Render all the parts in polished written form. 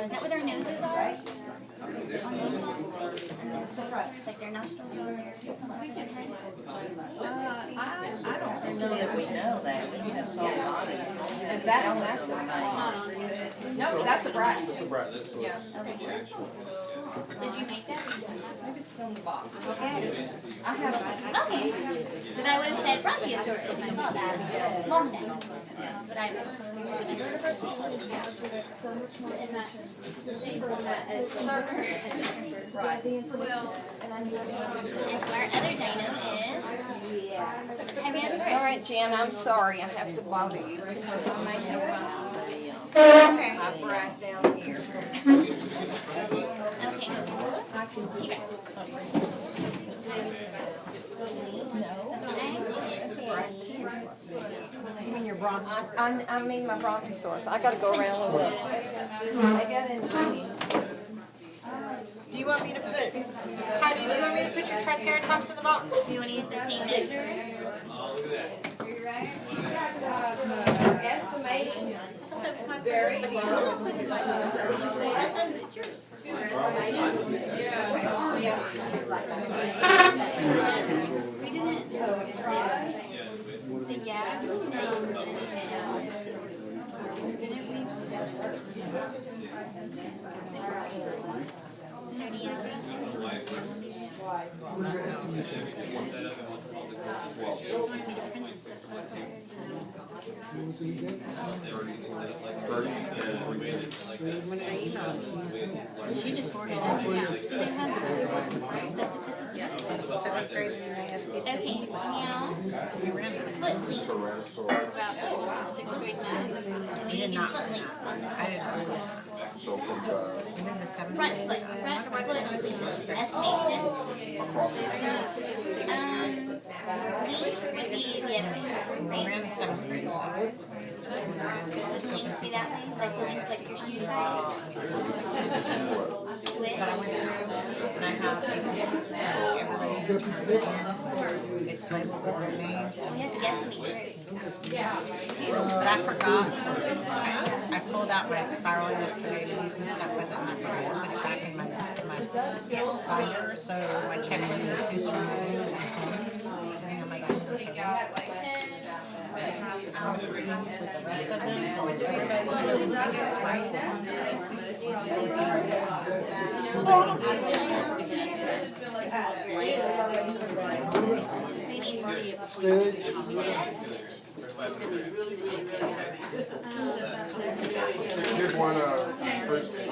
Is that what their noses are? On those ones? It's like their nostrils on their head? I don't know that we know that. We have soft body. And that's a mouse. No, that's a brat. It's a brat. Yeah. Okay. Did you make that? Maybe it's from the box. Okay. I have. Okay. Because I would have said Brachiosaurus when I saw that. Long necks. But I And that's the same format as Sharper. Right. Well, and our other dino is Tyrannosaurus. All right, Jan, I'm sorry. I have to bother you because I may have Okay. my brat down here. Okay. I can T-Rex. You mean your brontosaurus? I mean my brontosaurus. I gotta go around and look. They got in green. Do you want me to put, Heidi, do you want me to put your Triceratops in the box? Do you want to use the same measure? Estimating very low. Would you say that? Your estimation? We didn't. The yaks. Didn't we? She just forwarded it. Do they have specificity? Seventh grade in ISD. Okay, now, foot length. About 6th grade math. We need to do foot length on this. I didn't know. So from I'm in the seventh Front grade. foot length estimation. Length would be the other one, We're right? in the seventh grade. Would length see that one? Like the length like your shoe size? Width? But I went through and I have every, it's labeled with their names. We have to guesstimate first. But I forgot. I pulled out my spiral yesterday to do some stuff with it and I forgot to put it back in my binder. So my checklist of fish removed sitting on my dining table. I'll agree with the rest of them. Everybody's still Here's one first. It's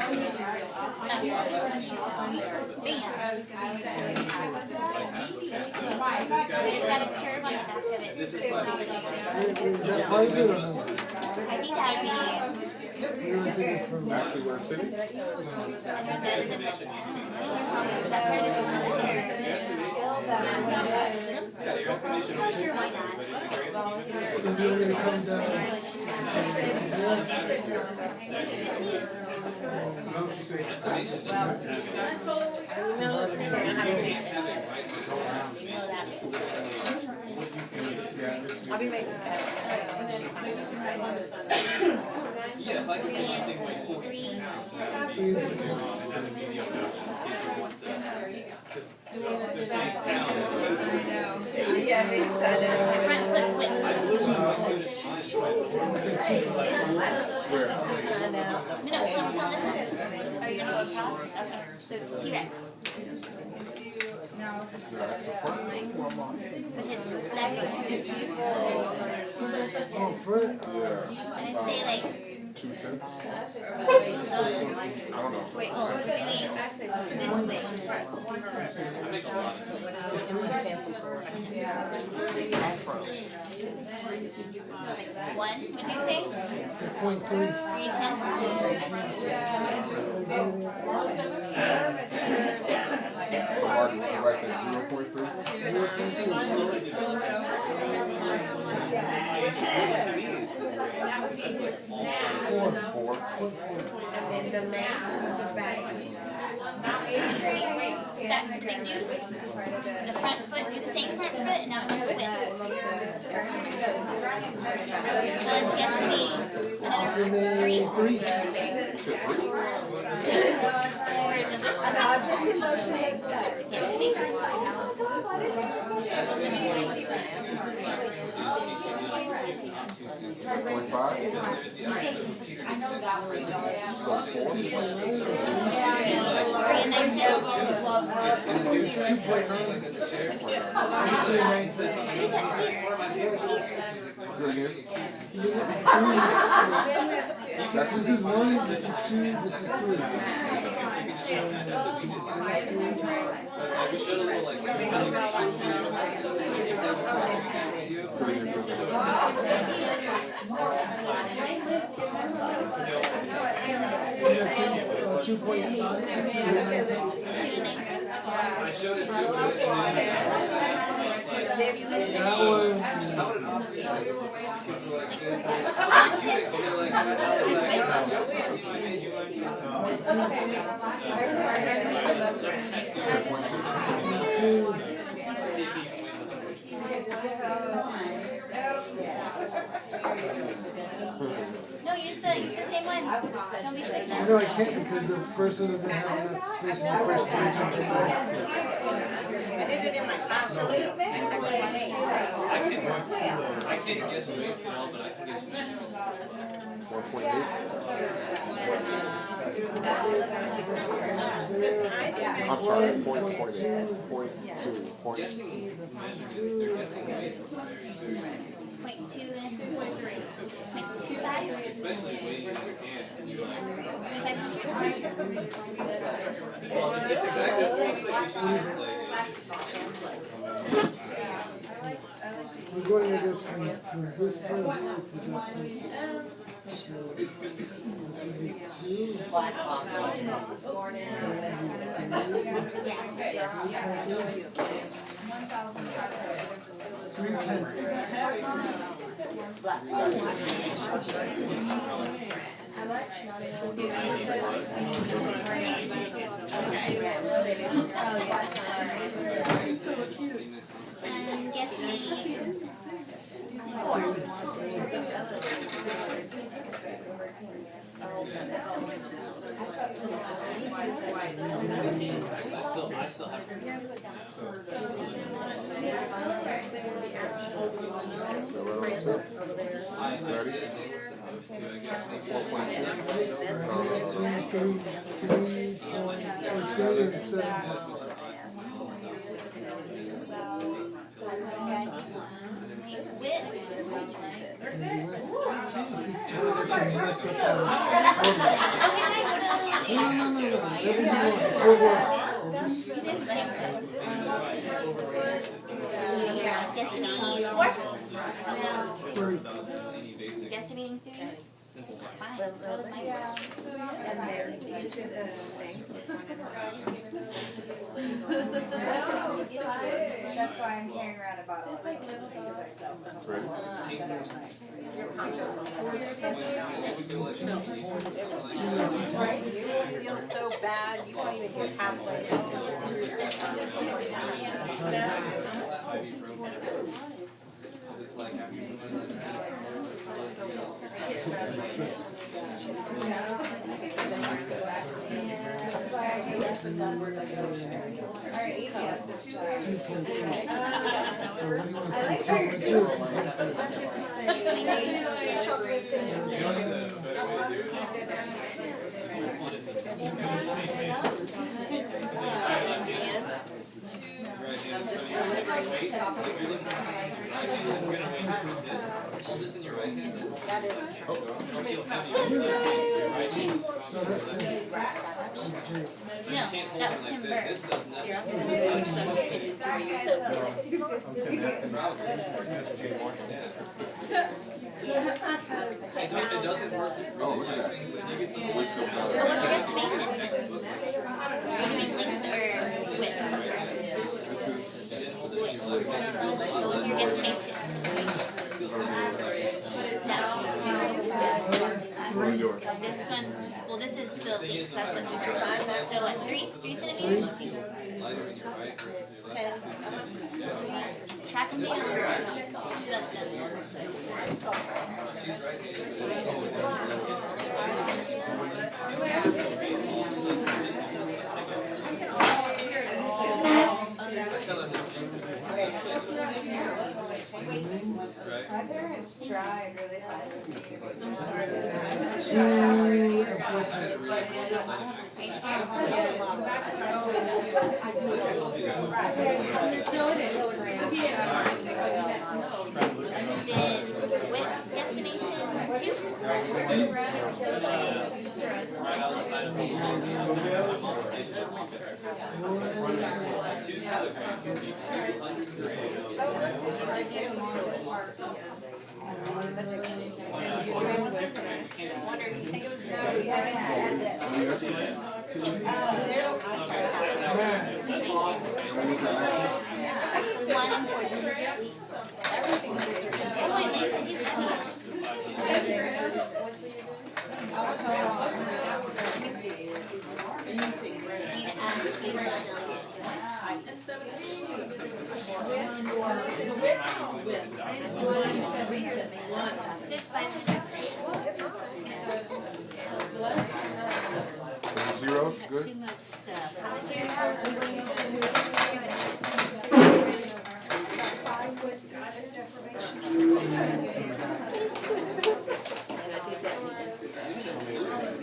got a curve on the back of it. Is that private or no? I think that would be. Actually, we're sitting. That's where it is. Oh, sure, why not? Is it gonna come down? I'll be making that. Yes, I can see distinguish school. Yeah, he's done it. The front foot width. No, come on this side. Are you gonna go across? Okay, so T-Rex. Oh, Fred, I say like, 210. I don't know. wait, oh, maybe this way. One, would you say? 6.3. 310? So Mark, right there, 0.3. 4. And the max on the back. That big dude? The front foot, do the same front foot, and now another width. So let's guess to be another 3. This is 1, this is 2, this is 3. I showed it to him. That one. No, use the same one. Don't be switching. I know I can't because the first one doesn't have enough space in the first page. I did it in my class. I can't guess weights at all, but I can guess measurements. 4.8. I'm sorry, 4.8. 0.2. Guessing measurements, they're guessing weights. 0.2 and 0.25. Especially weighing in your hands. You're like, 25. well, it's exactly it's like We're going to this from this point to this point. And guess me. 4. I still have Guesstimating 3? Fine. That was my That's why I'm carrying around a bottle. You feel so bad, you won't even get halfway. It's like after somebody hold this in your right hand. Don't feel heavy. No, that was Tim Burke. This does nothing. It doesn't work with really things, but you get some Oh, what's your guesstimation? Are you doing length or width? What's your guesstimation? This one's, well, this is the length, so that's what's super fun. So what, 3 centimeters? lighter in your right versus your left. Track and field. With destination 1 and 14. Oh, I named it. He's coming. Zero, good? Too much stuff.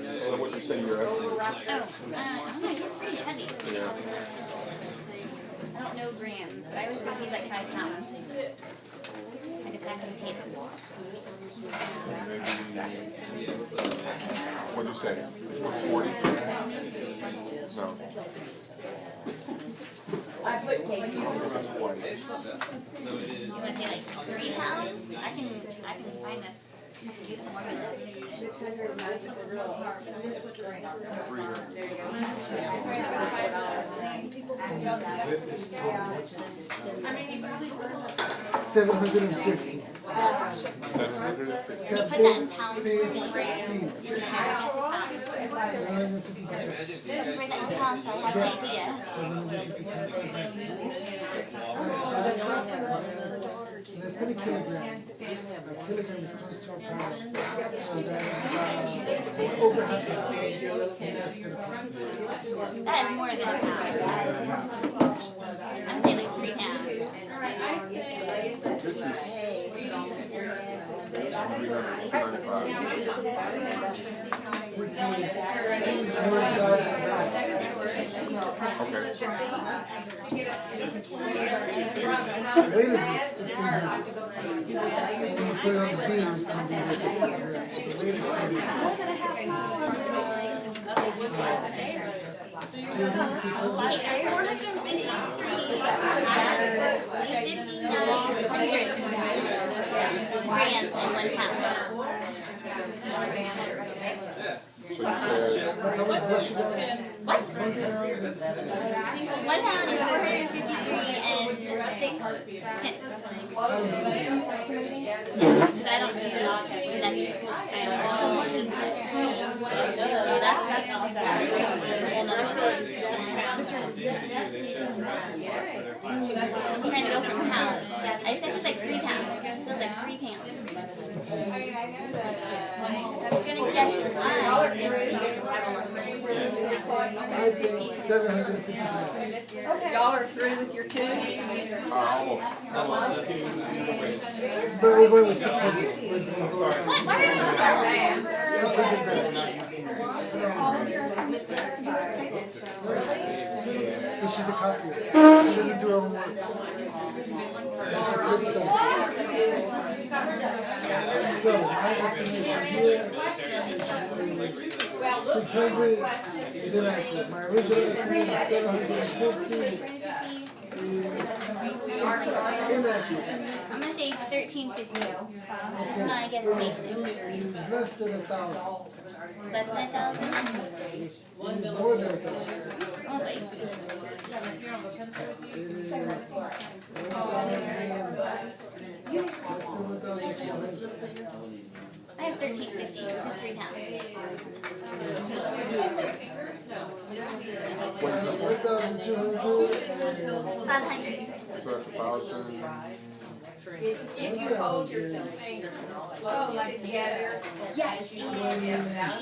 So what you say your estimate? He's pretty heavy. Yeah. I don't know grams, but I would say he's like 5 pounds. I just have to take it. What'd you say? 40? No. That's quite. You want to say like 3 pounds? I can find a. Do some more. $750. Can you put that in pounds for me? Bring that in pounds so I have an idea. Less than a kilogram. A kilogram is close to a pound. So that is over half a pound. Less than a pound. That is more than a pound. I'm saying like 3 pounds. This is Grams in 1 pound. What? 1 pound is 453 and 6 tenths. Because I don't do that shit. That's also I'm trying to go from pounds. I said it's like 3 pounds. It was like 3 pounds. I'm gonna guess I think 750. Y'all are through with your two? But we're going with 600. what? Why are you going? 600 grams. Because she's a copier. She doesn't do her own work. So, my estimation here, 600 is inaccurate. My original estimate is 750 inaccurate. I'm gonna say 1350. That's my guesstimation. Less than 1,000. Less than 1,000? It is more than 1,000. Okay. I have 1350, which is 3 pounds. 500. So that's 1,000. If you hold your finger close together. Yes, and he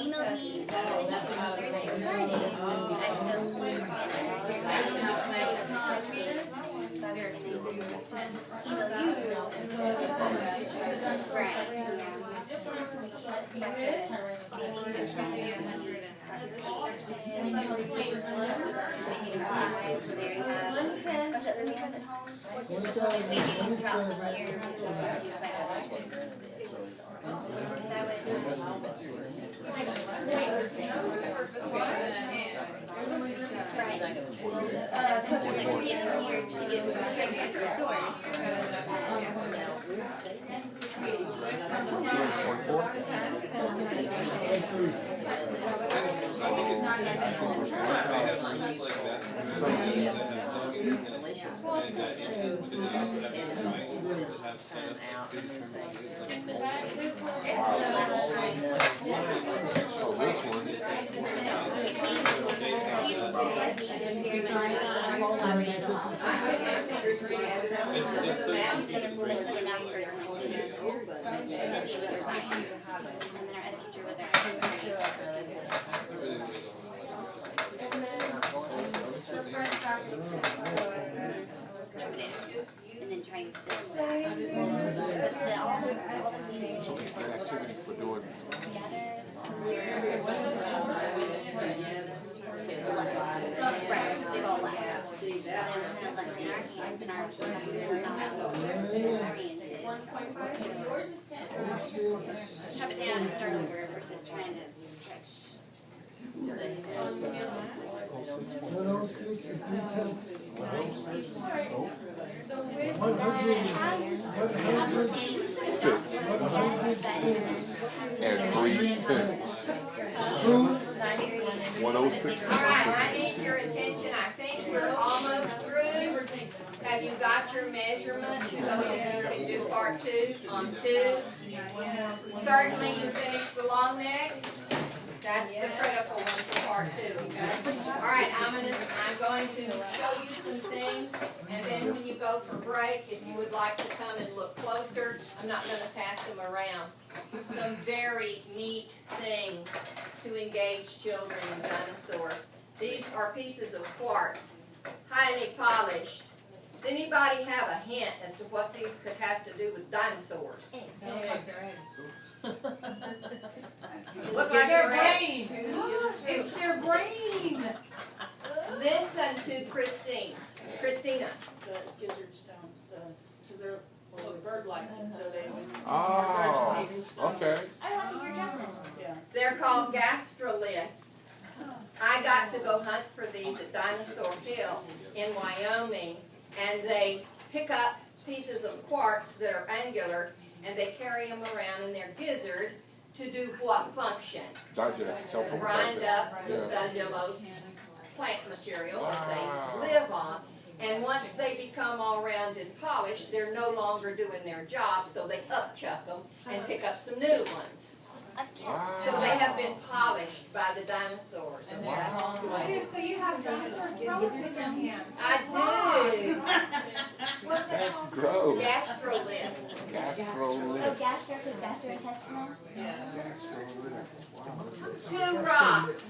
emailed me Thursday or Friday. I still To get them here, to get them straight from the source. And then trying to build that. All the Activities for doing this. together. Right, they've all left. So they're kind of like in our hands and our professors not oriented. Chop it down and start over versus trying to stretch. 106 and 310. And 3/10. 106. All right, I need your attention. I think we're almost through. Have you got your measurements so that you can do part 2 on 2? Certainly you finished the long neck. That's the critical one for part 2, okay? All right, I'm going to show you some things, and then when you go for break, if you would like to come and look closer, I'm not going to pass them around. Some very neat things to engage children in dinosaurs. These are pieces of quartz, highly polished. Does anybody have a hint as to what these could have to do with dinosaurs? Look like Their your egg. brain. It's their brain. Listen to Christina. The gizzard stones, because they're bird-like, and so they. Oh, okay. I want to hear Justin. Yeah. They're called gastroliths. I got to go hunt for these at Dinosaur Hill in Wyoming, and they pick up pieces of quartz that are angular, and they carry them around in their gizzard to do what function? Digest. Help them Grind digest. up the cellulose plant material that Wow. they live on. And once they become all round and polished, they're no longer doing their job, so they upchuck them and pick up some new ones. So they have been polished by the dinosaurs. Okay? So you have dinosaur bones in your hands. I do. That's gross. Gastroliths. Gastrolith. Gastrointestinal? Gastroliths. Wow. 2 rocks.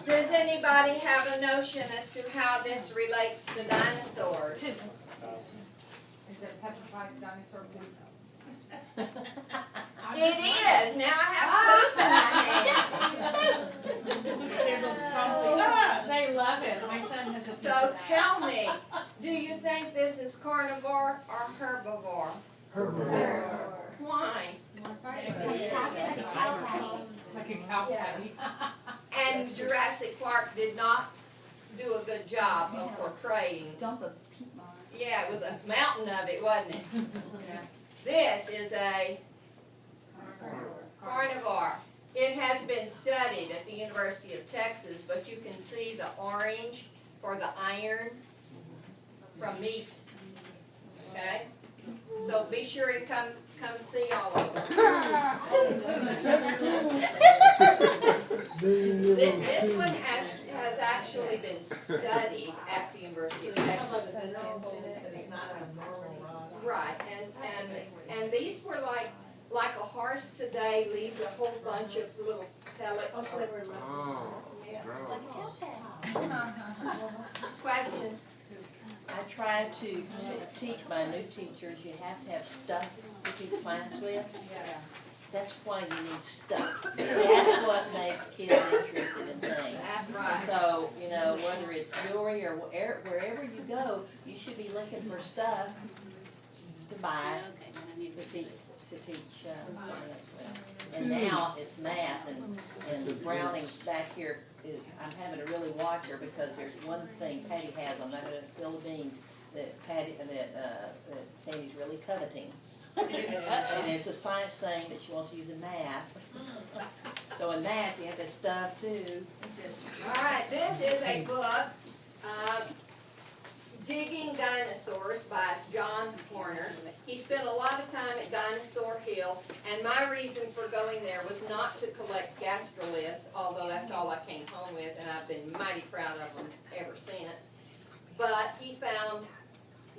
Does anybody have a notion as to how this relates to dinosaurs? Is it petrified dinosaur poop? It is. Now I have poop in my hand. They love it. My son has a. So tell me, do you think this is carnivore or herbivore? Herbivore. Why? Like a cow patty. And Jurassic Park did not do a good job of portraying. Dump a peat moss. Yeah, it was a mountain of it, wasn't it? This is a carnivore. It has been studied at the University of Texas, but you can see the orange for the iron from meat. Okay? So be sure and come see all of them. This one has actually been studied at the University of Texas. Right, and these were like a horse today leaves a whole bunch of little pellets. Oh, Yeah. gross. Question? I try to teach my new teachers, you have to have stuff to teach science with. That's why you need stuff. That's what makes kids interested in jewelry or wherever you go, you should be looking for stuff to buy to teach science with. And now it's math, and Browning's back here is, I'm having to really watch her because there's one thing Patty has, I'm not gonna spill the beans, that Sandy's really coveting. And it's a science thing that she wants to use in math. So in math, you have this stuff too. Alright, this is a book, Digging Dinosaurs by John Horner. He spent a lot of time at Dinosaur Hill, and my reason for going there was not to collect gastroliths, although that's all I came home with, and I've been mighty proud of them ever since. But he found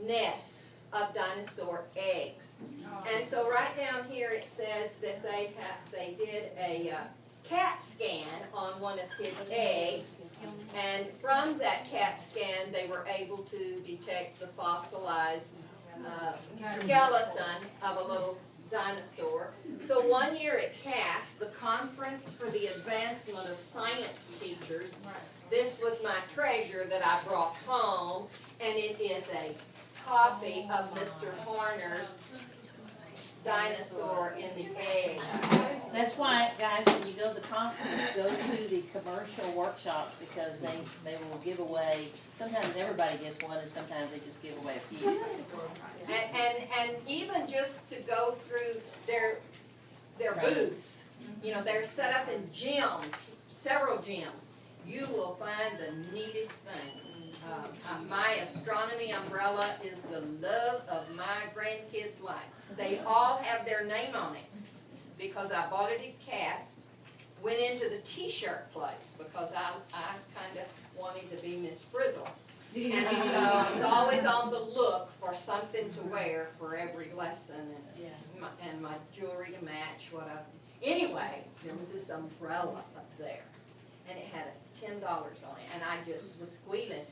nests of dinosaur eggs. And so right down here it says that they did a CAT scan on one of his eggs, and from that CAT scan they were able to detect the fossilized skeleton of a little dinosaur. So one year at CAST, the Conference for the Advancement of Science Teachers, this was my treasure that I brought home, and it is a copy of Mr. Horner's dinosaur in the egg. That's why, guys, when you go to the conference, go to the commercial workshops, because they will give away, sometimes everybody gets one, and sometimes they just give away a few. And even just to go through their booths, you know, they're set up in gyms, several gyms. You will find the neatest things. My astronomy umbrella is the love of my grandkids' life. They all have their name on it because I bought it at CAST, went into the t-shirt place because I kind of wanted to be Miss Frizzle. And so I was always on the look for something to wear for every lesson and my jewelry to match what I... Anyway, there was this umbrella up there, and it had $10 on it, and I just was squealing.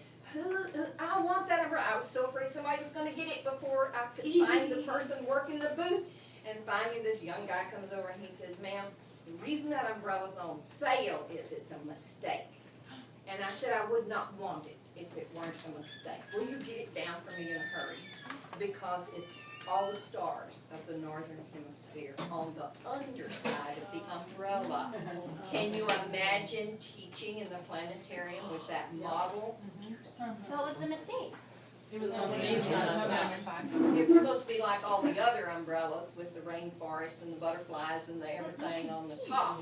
I want that umbrella. I was so afraid somebody was going to get it before I could find the person working the booth. And finally this young guy comes over and he says, "Ma'am, the reason that umbrella's on sale is it's a mistake." And I said I would not want it if it weren't a mistake. Will you get it down for me in a hurry? Because it's all the stars of the northern hemisphere on the underside of the umbrella. Can you imagine teaching in the planetarium with that model? So what was the mistake? It was on the inside. It was supposed to be like all the other umbrellas with the rainforest and the butterflies and the everything on the top,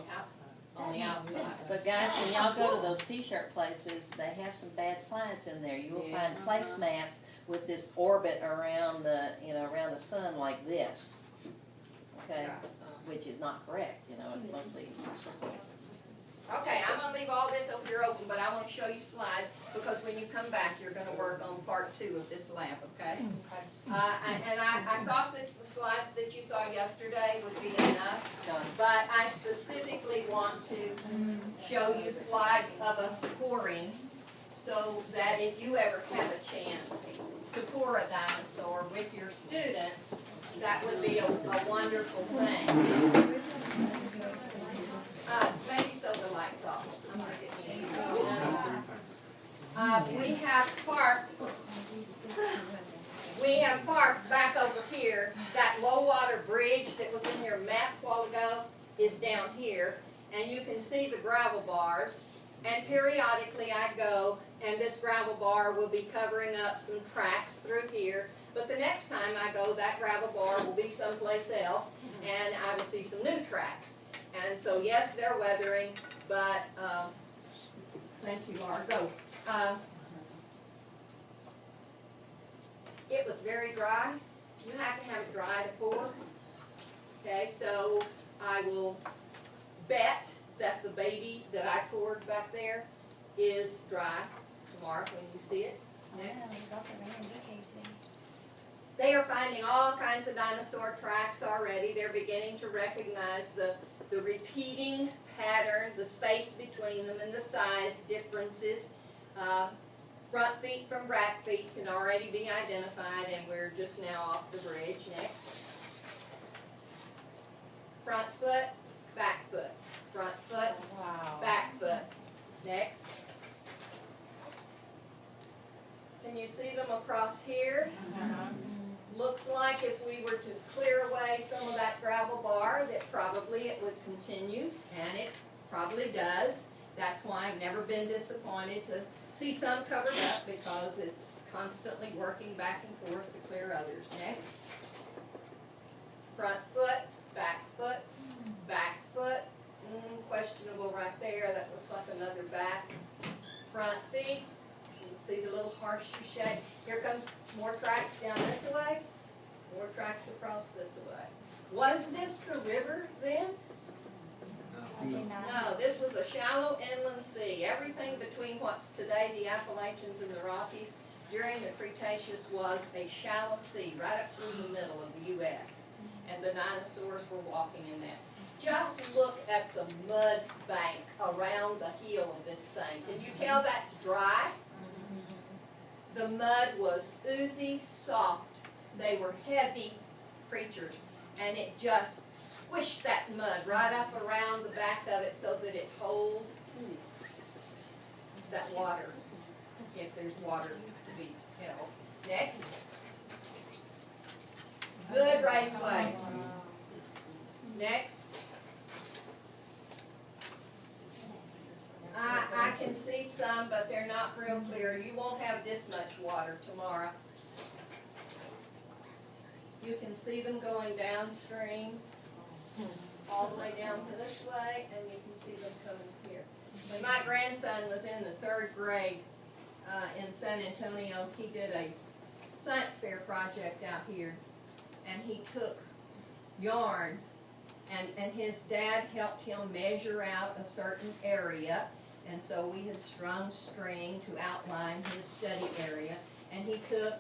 on the outside. But guys, when y'all go to those t-shirt places, they have some bad science in there. You will find placemats with this orbit around the, around the sun like this. Okay, which is not correct. It's mostly circle. Okay, I'm going to leave all this over here open, but I want to show you slides because when you come back, you're going to work on part 2 of this lab, okay? And I thought that the slides that you saw yesterday would be enough, but I specifically want to show you slides of us pouring so that if you ever have a chance to pour a dinosaur with your students, that would be a wonderful thing. Maybe so the lights off. I'm going to get you. We have parked back over here. That low water bridge that was in your map a while ago is down here. And you can see the gravel bars. And periodically I go and this gravel bar will be covering up some tracks through here. But the next time I go, that gravel bar will be someplace else and I will see some new tracks. And so, yes, they're weathering, but, thank you, Laura, go. It was very dry. You have to have it dry to pour. Okay, so I will bet that the baby that I poured back there is dry tomorrow when you see it. Next. They are finding all kinds of dinosaur tracks already. They're beginning to recognize the repeating pattern, the space between them, and the size differences. Front feet from back feet can already be identified, and we're just now off the bridge. Next. Front foot, back foot. Front foot, back foot. Next. you see them across here? Looks like if we were to clear away some of that gravel bar, that probably it would continue, and it probably does. That's why I've never been disappointed to see some covered up, because it's constantly working back and forth to clear others. Next. Front foot, back foot, back foot. Questionable right there. That looks like another back. Front feet. You see the little horseshoe shape. Here comes more tracks down this way. More tracks across this way. Was this the river then? No, this was a shallow inland sea. Everything between what's today the Appalachians and the Rockies during the Cretaceous was a shallow sea right up through the middle of the U.S. And the dinosaurs were walking in that. Just look at the mud bank around the heel of this thing. Can you tell that's dry? The mud was oozy, soft. They were heavy creatures, and it just squished that mud right up around the backs of it so that it holds that water, if there's water to be held. Next. Good raceways. Next. I can see some, but they're not real clear. You won't have this much water tomorrow. You can see them going downstream, all the way down to this way, and you can see them coming here. When my grandson was in the 3rd grade in San Antonio, he did a science fair project out here, and he took yarn, and his dad helped him measure out a certain area, and so we had strung string to outline his study area, and he took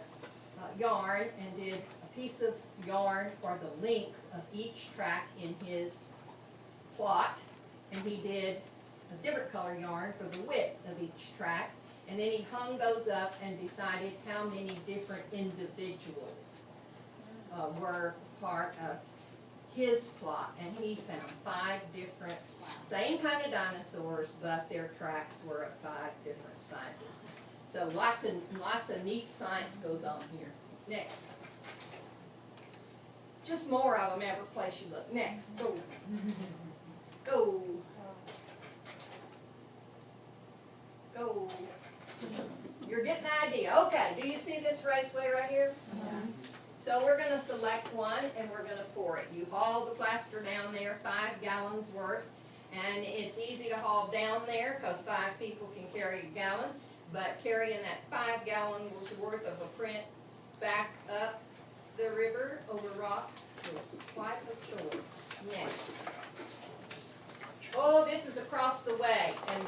yarn and did a piece of yarn for the length of each track in his plot, and he did a different color yarn for the width of each track, and then he hung those up and decided how many different individuals were part of his plot, and he found 5 different, same kind of dinosaurs, but their tracks were of 5 different sizes. So lots of neat science goes on here. Next. Just more of them every place you look. Next. Go. Go. Go. You're getting the idea. Okay, do you see this raceway right here? Yeah. So we're going to select one and we're going to pour it. You haul the plaster down there, 5 gallons worth, and it's easy to haul down there because 5 people can carry a gallon, but carrying that 5 gallons worth of a print back up the river over rocks was quite a chore. Next. Oh, this is across the way, and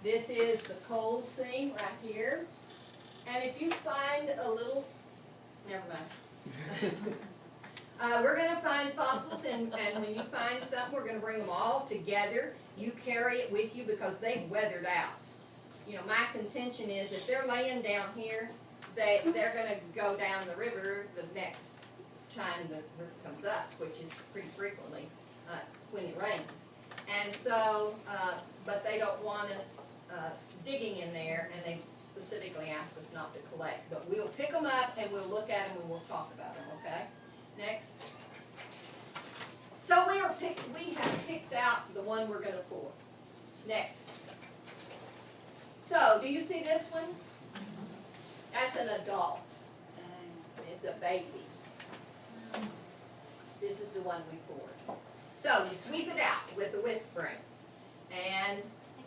this is the cold seam right here. And if you find a little, never mind. We're going to find fossils, and when you find something, we're going to bring them all together. You carry it with you because they've weathered out. You know, my contention is if they're laying down here, they're going to go down the river the next time the river comes up, which is pretty frequently when it rains. And so, but they don't want us digging in there, and they specifically ask us not to collect. But we'll pick them up, and we'll look at them, and we'll talk about them, okay? Next. So we have picked out the one we're going to pour. Next. So, do you see this one? That's an adult. It's a baby. This is the one we poured. So, you sweep it out with a whisk broom. And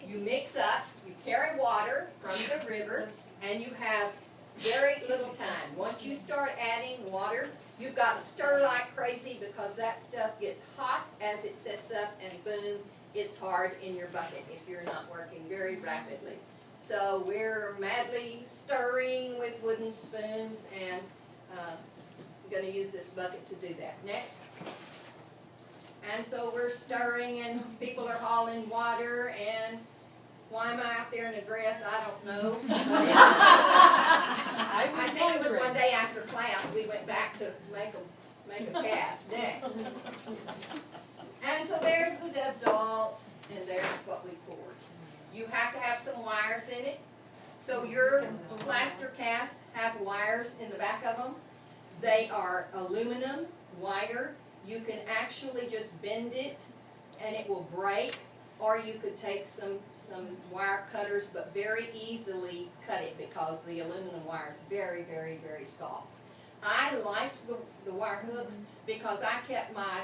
you mix up, you carry water from the river, and you have very little time. Once you start adding water, you've got to stir like crazy because that stuff gets hot as it sets up, and boom, it's hard in your bucket if you're not working very rapidly. So we're madly stirring with wooden spoons, and I'm going to use this bucket to do that. Next. And so we're stirring, and people are hauling water, and why am I out there in a dress? I don't know. I think it was one day after class we went back to make a cast. Next. And so there's the adult, and there's what we poured. You have to have some wires in it So your plaster casts have wires in the back of them. They are aluminum wire. You can actually just bend it and it will break, or you could take some wire cutters, but very easily cut it because the aluminum wire is very, very, very soft. I liked the wire hooks because I kept my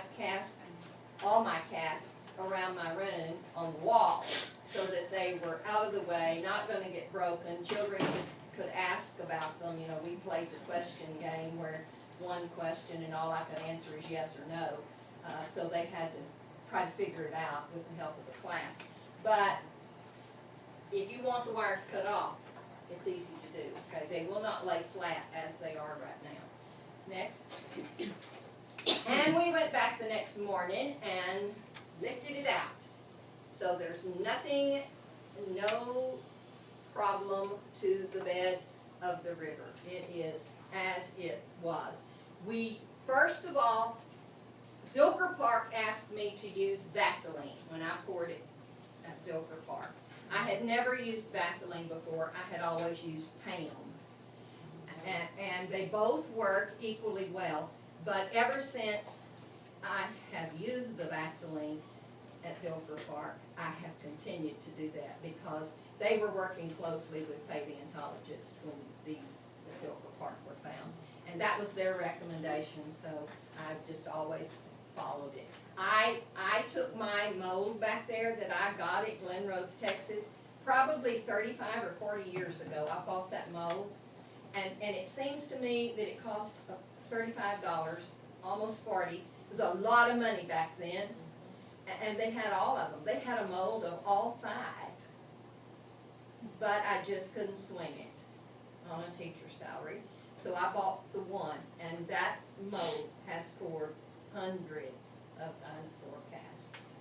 all my casts around my room on the wall so that they were out of the way, not going to get broken. Children could ask about them. You know, we played the question game where one question and all I could answer is yes or no. So they had to try to figure it out with the help of the class. But if you want the wires cut off, it's easy to do. Okay, they will not lay flat as they are right now. Next. And we went back the next morning and lifted it out. So there's nothing, no problem to the bed of the river. It is as it was. We, first of all, Zilker Park asked me to use Vaseline when I poured it at Zilker Park. I had never used Vaseline before. I had always used Pam. And they both work equally well. But ever since I have used the Vaseline at Zilker Park, I have continued to do that because they were working closely with paleontologists when these at Zilker Park were found. And that was their recommendation, so I've just always followed it. I took my mold back there that I got at Glen Rose, Texas, probably 35 or 40 years ago. I bought that mold, and it seems to me that it cost $35, almost 40. It was a lot of money back then, and they had all of them. They had a mold of all 5, but I just couldn't swing it on a teacher's salary. So I bought the one, and that mold has scored hundreds of dinosaur casts.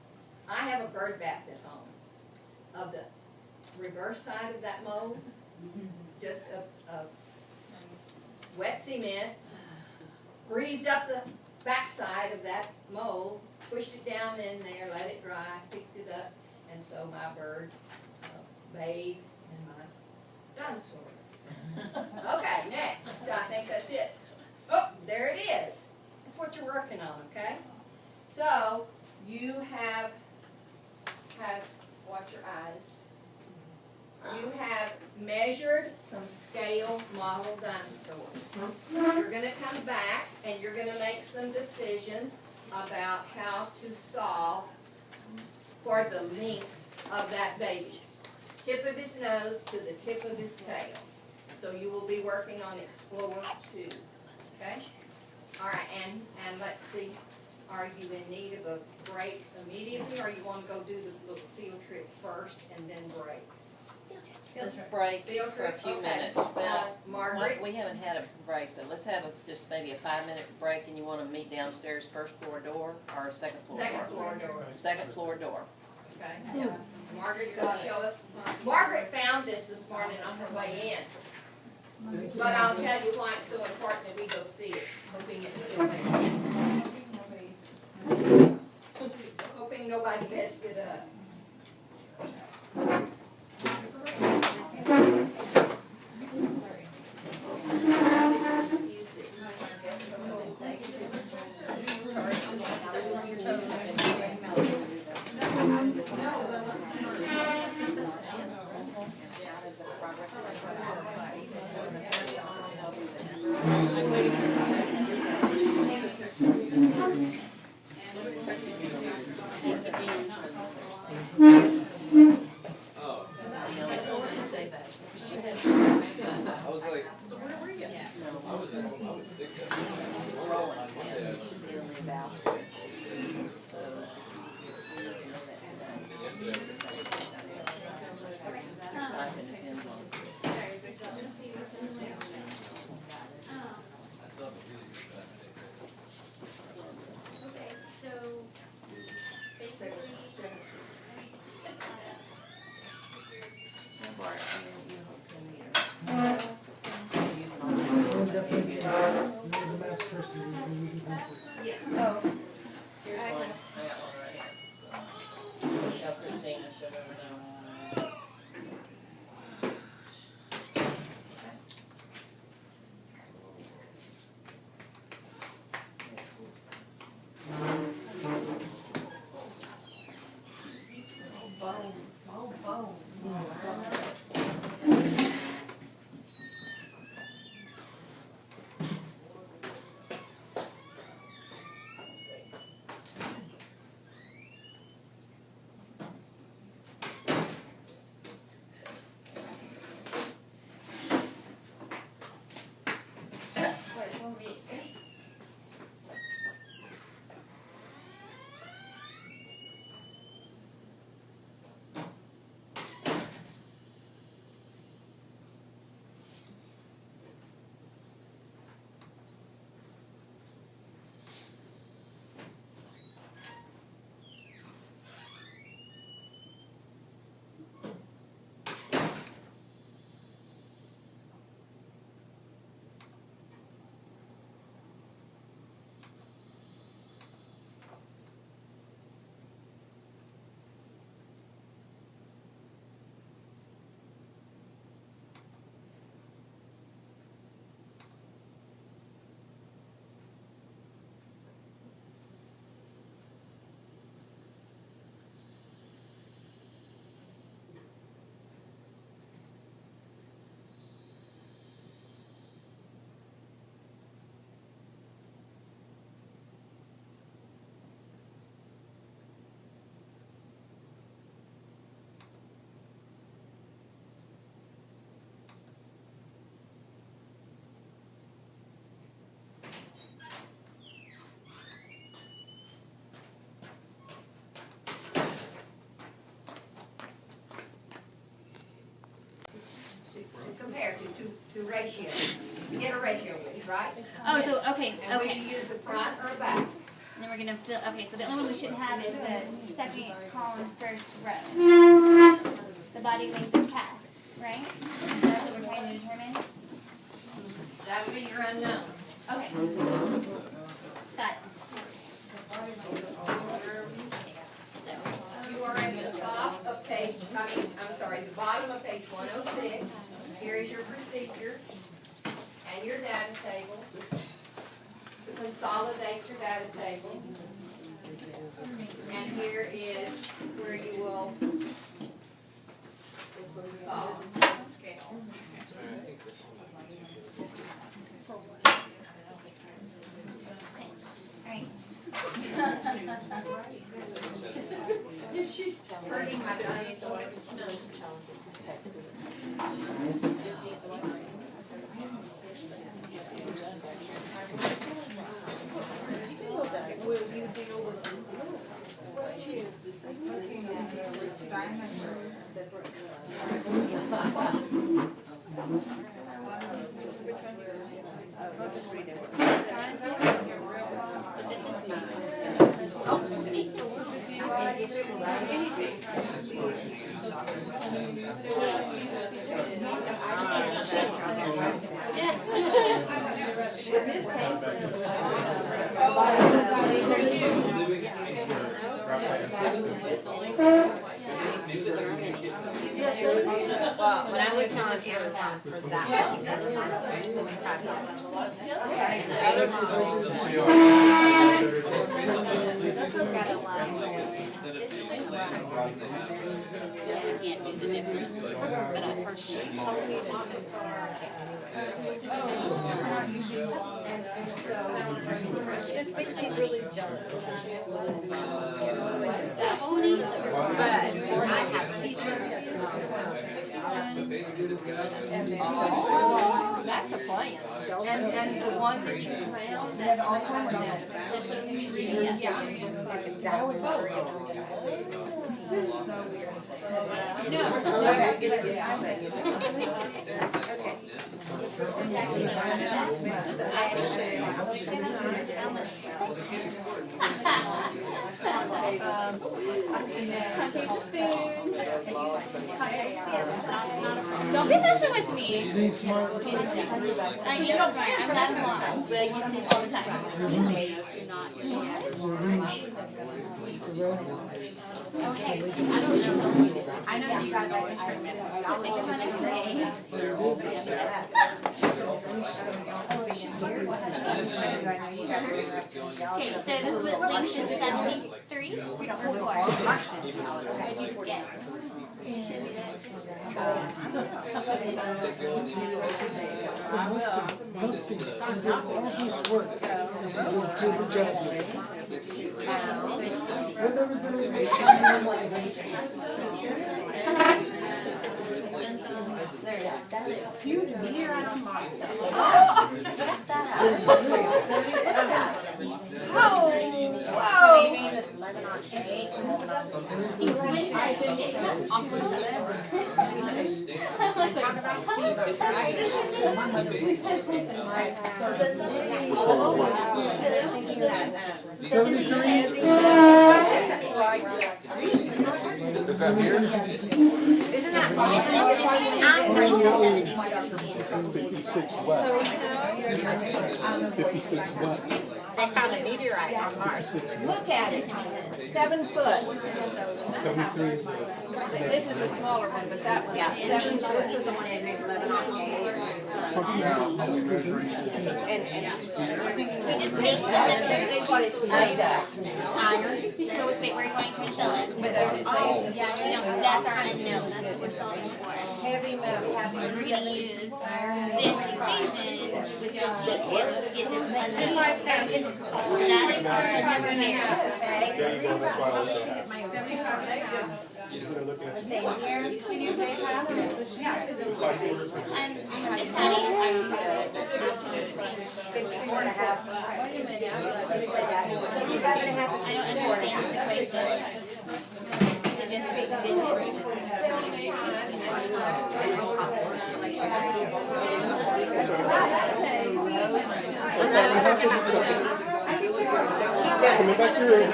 I have a bird bath at home. Of the reverse side of that mold, just a wet cement, greased up the back side of that mold, pushed it down in there, let it dry, picked it up, and so my birds bathe in my dinosaur. Okay, next. I think that's it. Oh, there it is. That's what you're working on, okay? So, you have watch your eyes. You have measured some scale model dinosaurs. You're going to come back and you're going to make some decisions about how to solve for the length of that baby. Tip of his nose to the tip of his tail. So you will be working on Explore 2. Okay? All right, and let's see. Are you in need of a break immediately, or you want to go do the little field trip first and then break? Let's break Field for a trip? few Okay. minutes. Well, Margaret? we haven't had a break, but let's have just maybe a 5-minute break, and you want to meet downstairs, first floor door or second floor door? Second floor door. Second floor door. Okay. Margaret's going to show us. Margaret found this morning on her way in. But I'll tell you why it's so important that we go see it, hoping it's still there. Hoping nobody messed it up. compare to ratio. You get a ratio, right? Oh, so, okay, And we okay. use a front or a back. And then we're gonna fill, okay, so the only one we should have is the second column, first row. The body length of cast, right? That's what we're trying to determine? That would be your unknown. Okay. Got it. So, You are at the top of page, the bottom of page 106. Here is your procedure and your data table. To consolidate your data table. And here is where you will solve. alright. Hurting my dinosaurs. Will you deal with this Well, when I looked on Amazon for that, that's Can't do the difference. But at first she told me She just makes me really jealous. But I have teachers. That's a plan. And the one that you found, that all kinds of. Yes. That's exactly what we're gonna don't be messing with me. Being smart. I know, right? I'm not blonde. But you see it all the time. You're not. Okay. I know you guys are interested in Okay, so the split length is 73 or 4? What did you just get? All this work is just jibber jabber. What numbers did I Is that here? Isn't that I know. 56 what? 56 what? They found a meteorite on Mars. Look at it, 7 foot. 73 is This is a smaller one, but that one's 7 foot. This is the one in Lebanon gave. And We just take them. This is what it's made of. Iron. So which way we're going to fill it? But does it say Yeah, no, that's our unknown. That's what we're solving for. heavy metal? We're going to use this equation with this detail to get this unknown. That is our number here. that's why I was can you say half? I'm Miss Patty. Wait a minute. I don't understand this equation. Is it just great division? Coming back here.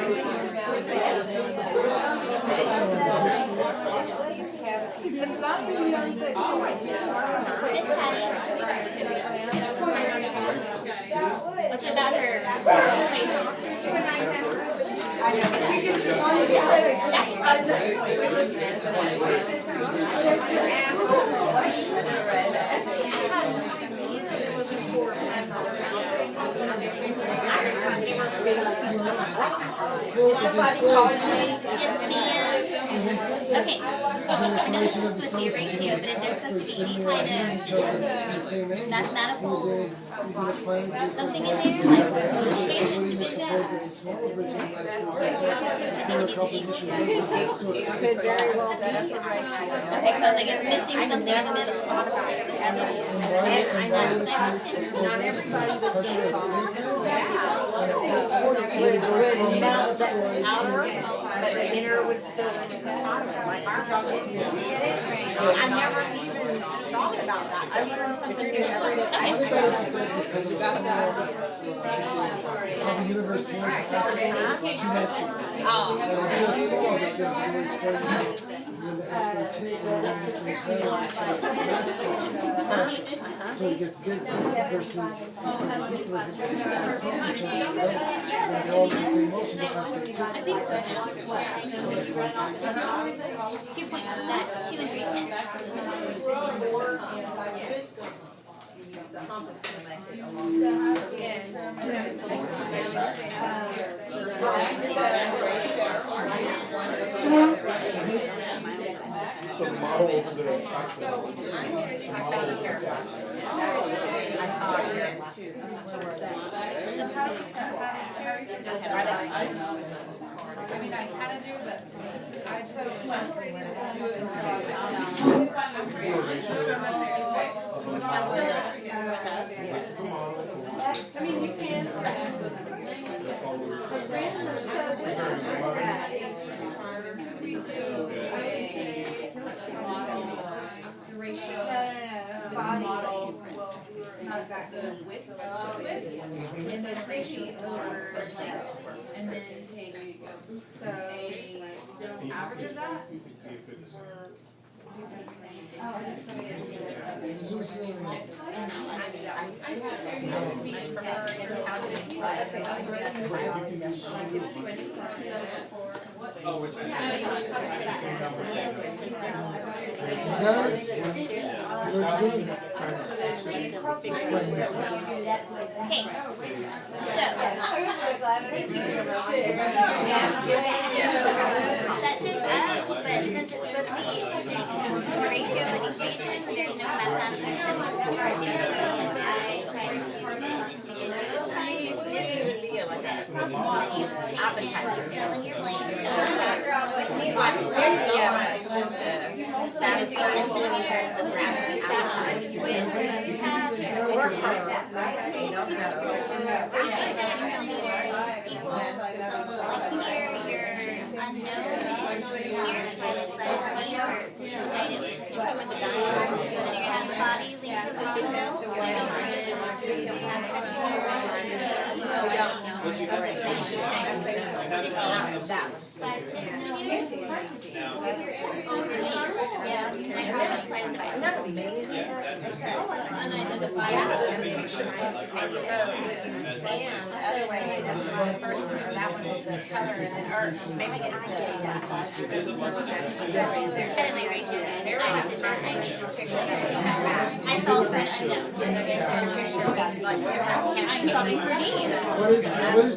What's about her patient? Somebody calling me. Yes, ma'am. Okay. I know this is supposed to be a ratio, but is there supposed to be any kind of mathematical something in there, like multiplication, division? Could very well be. Okay, because like it's missing something in the middle. I know, my question. Not everybody was gonna follow. Would mount the outer, But the inner would still be the smaller, like our job is to get it. So I never even thought about that. I learned something new every day. How the universe works 2 nights ago. And I just saw that they're really explaining when the experts take that and say, so it gets big versus they're all the same motion, the aspects. I think so. 2 point, that 2 and 3/10. So the model opened it up. I saw it here too. I mean, I kinda do, but I just. I mean, you can. Body. Not exactly. And then ratio over length. And then take, so. Average of that? Okay, so. Set this up, but since it's supposed to be a ratio and equation, there's no mathematical symbol. So I tried to form this because appetizer. Fill in your blank. Yeah, it's just a satisfy 10 centimeters of gravity outside with you have like here, your unknown is here, divided by D or divided with the guys. Then you're gonna have the body linked to the bottom, you have I saw Fred and this. I'm coming for me. What is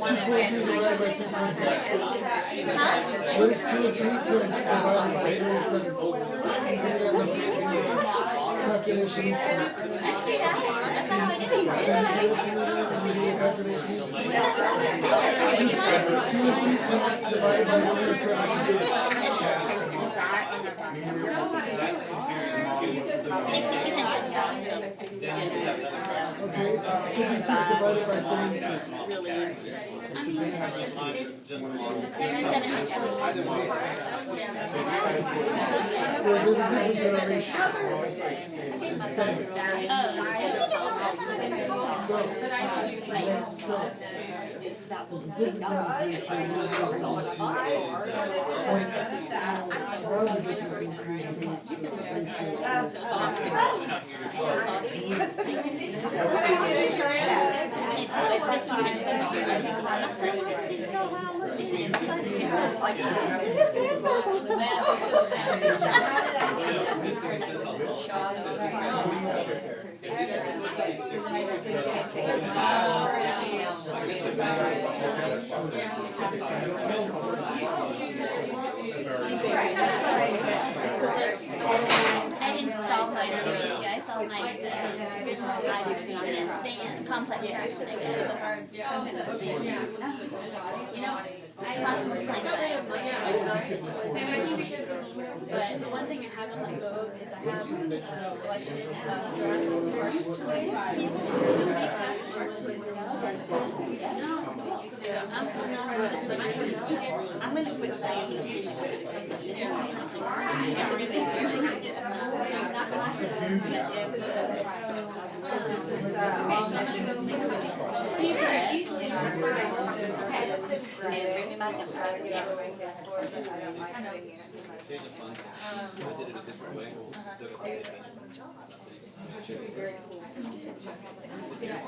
2.3 divided by 3.6? What is 2 and 3 divided by 37? Calculation. Let's do that. That's not how I did it. Calculation. 6,200. Okay, 56 divided by 72. Oh. So, that's so. The difference in I didn't solve mine as a ratio, I solved mine as a complex fraction, I guess. You know, I lost my mind. But the one thing I haven't let go of is I have a collection of I'm gonna quit saying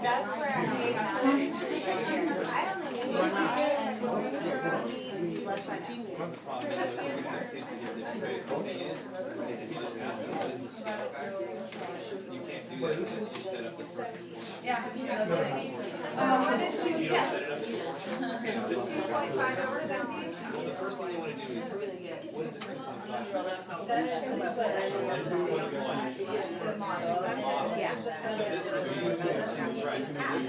That's where I'm I yeah. The first thing you want to do is, what is this? That is the model. Yeah. Right, so this is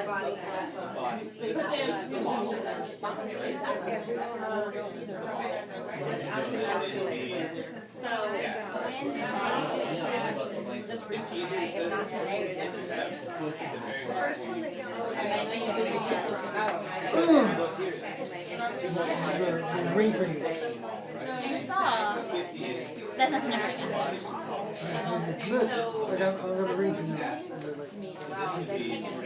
the body. So this is the model. just recently, not today, just First one that ring finger. That's nothing to hurt again. Good. I got a ring finger.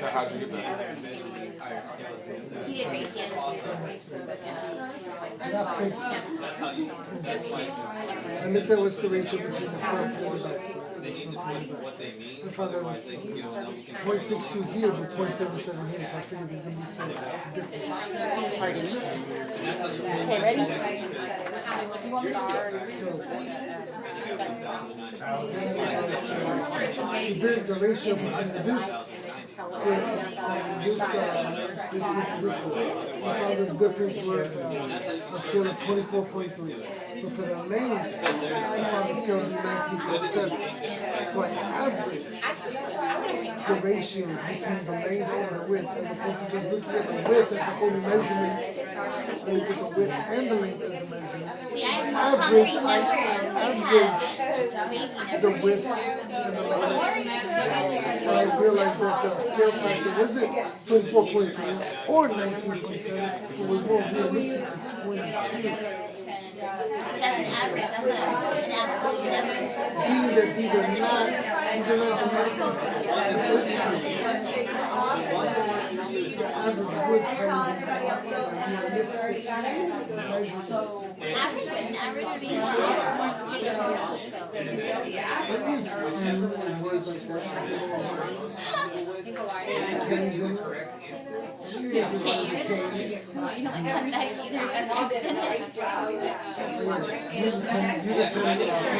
How'd you get that? He did ratios. I looked at what's the ratio between the front and the back. They need to find what they mean. I found that was 0.62 here, but 0.77 here, so I figured there's going to be some difference. Pardon me? Okay, ready? The ratio between this I found the difference was a scale of 24.3. But for the main, I found the scale of 19.7. So I averaged the ratio between the length and the width, as opposed to just looking at the width as the only measurement. I look at the width and the length as the measurement. See, I have no concrete numbers. The width and the length. I realized that the scale factor wasn't 24.3 or 19.7. It was more realistic at 22. That's an average, that's an absolute number. Meaning that these are not the medical the average would kind of realistic measurement. Average would be more skewed. Words like that. Canes in it. You don't like convex either, and walks in it. Use a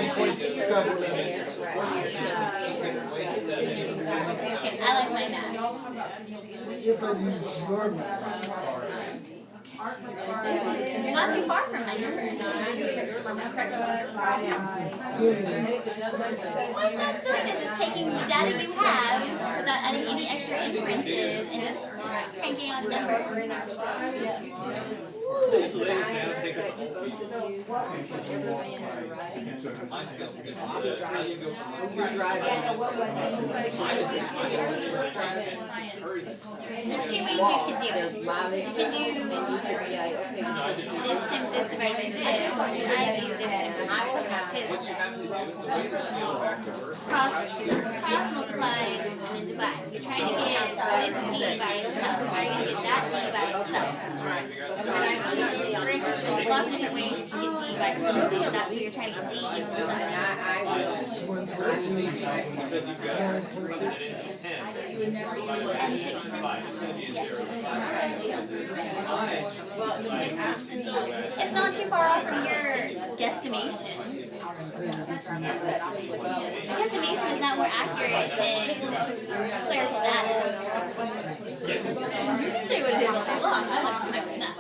10-point Scrabble letter. Okay, I like my math. If I use your math. You're not too far from my number. Well, it's not doing this. It's taking the data you have without adding any extra inferences and just cranking out numbers. There's two ways you could do it. You could do this times this divided by this, I do this cross multiply and then divide. You're trying to get this D by itself. How are you going to get that D by itself? Lots of different ways you can get D by itself. That's what you're trying to get D equals I will. and 6 tenths. It's not too far off from your guesstimation. Guesstimation is not more accurate than clerical data. You can say what it is all day long. I like to remember that.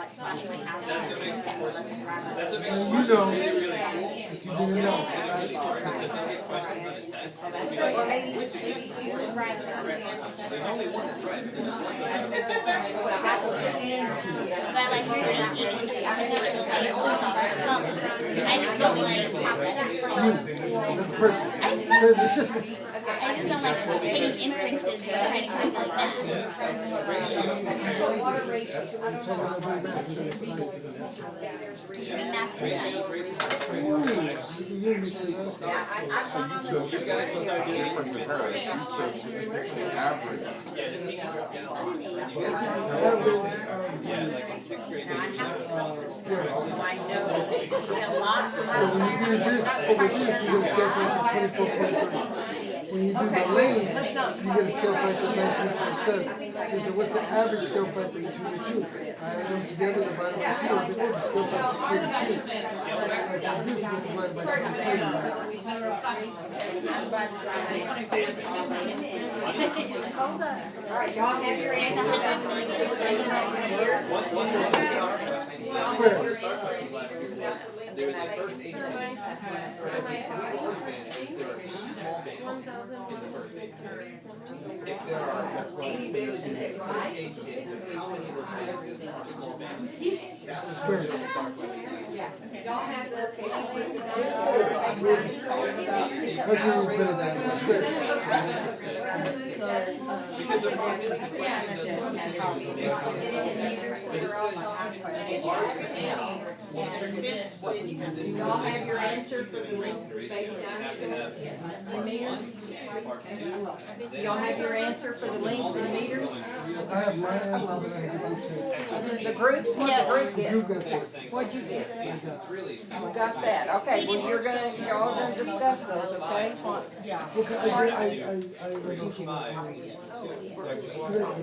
You know, if you didn't know. Or maybe you should write down the answer. But I like really even additional ways to solve our problem. I just don't like. As a person. I just don't like taking inferences and trying to calculate that. Doing math When you do the lane, you get a scale factor of 19.7. What's the average scale factor between the two? I add them together, divided by 0, the scale factor is 22. Like this, multiplied by 22. Hold up. All right, y'all have your answers. There was the first 8 lanes. There are 2 small bands in the first 8 lanes. If there are 80 bands in the first 8 hits, how many of those bands are small bands? That was where the start question. Y'all have the Let's just put it down. Because the problem is the question y'all have your answer for the length of the baby dinosaur in meters? Y'all have your answer for the length in meters? I have my answer, but I have the group say. The group, what's the group The get? group got this. What'd you get? You got that, okay, well, y'all gonna discuss those, okay? Okay, I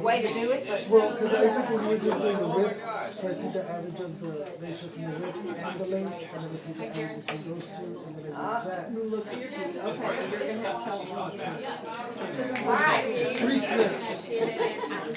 Way to do it? well, because I think when we were just doing the width, so I took the average of the ratio from the width and the length, and then I took the average between those two, and then I did that. Okay, you're gonna have to tell me. All right, 3 slips.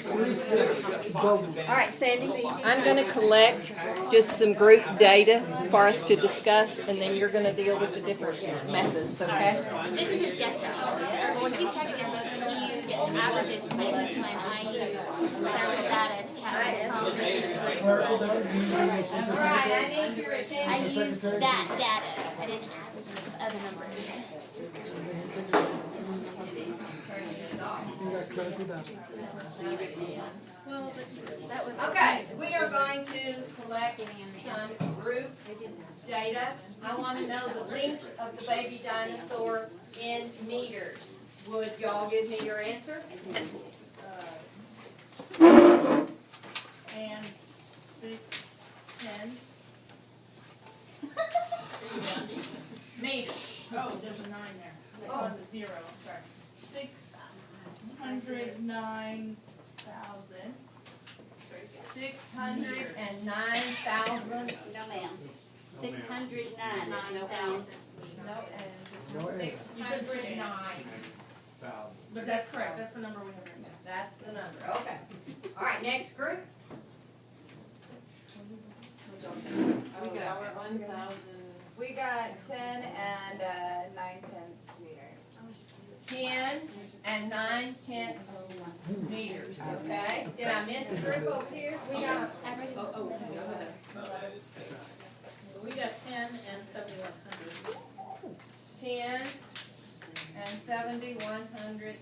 3 slips. Bubbles. all right, Sandy, I'm gonna collect just some group data for us to discuss, and then you're gonna deal with the different methods, okay? This is his guesstimate. When he's trying to get those skewed averages to make this one, I use clerical data to calculate Clerical data, you use All right, I need your I attention. used that data. I didn't average it with other numbers. you got clerical data. Well, but that was. Okay, we are going to collect some group data. I want to know the length of the baby dinosaur in meters. Would y'all give me your answer? And 610. Meters. Oh, there's a 9 there. It's on the 0, I'm sorry. 609,000. 609,000. No, ma'am. 609, no pounds. No egg. 609. But that's correct, that's the number we have right now. That's the number, okay. All right, next group. We got 10 and 9/10 meters. 10 and 9/10 meters, okay? Did I miss a group over here? We got 10 and 7,100. 10 and 7,100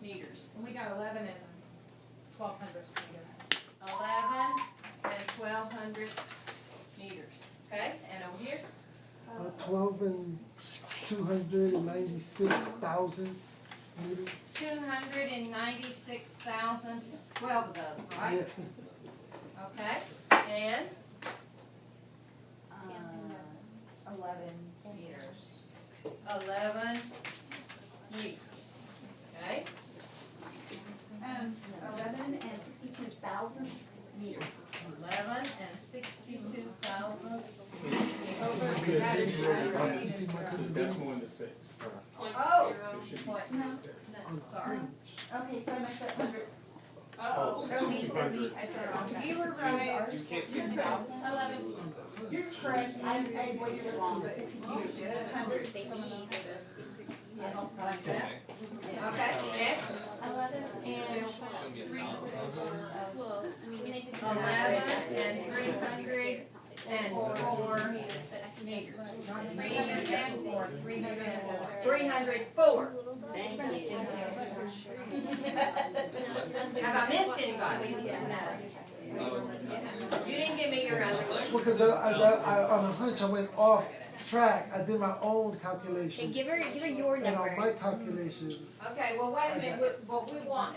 meters. And we got 11 and 1,200 meters. 11 and 1,200 meters. Okay, and over here? 12 and 296 thousandths meters. 296,000, 12 of those, right? Yes. Okay, and 11 meters. 11 meters. Okay, 11 and 62 thousandths meters. 11 and 62,000. You see my cousin Decimal into 6. Oh, what? Sorry. Okay, so I messed up hundreds. Oh, 200. You were right. You can't do 11. You're correct. I voiced it wrong, but 62 hundreds. Like that. Okay, next. 11 and 11 and 304 meters. 304. Have I missed anybody? You didn't give me your other one. Because on a hunch, I went off track. I did my own calculations. Okay, give her your And on number. my calculations, Okay, well, wait a minute, what we want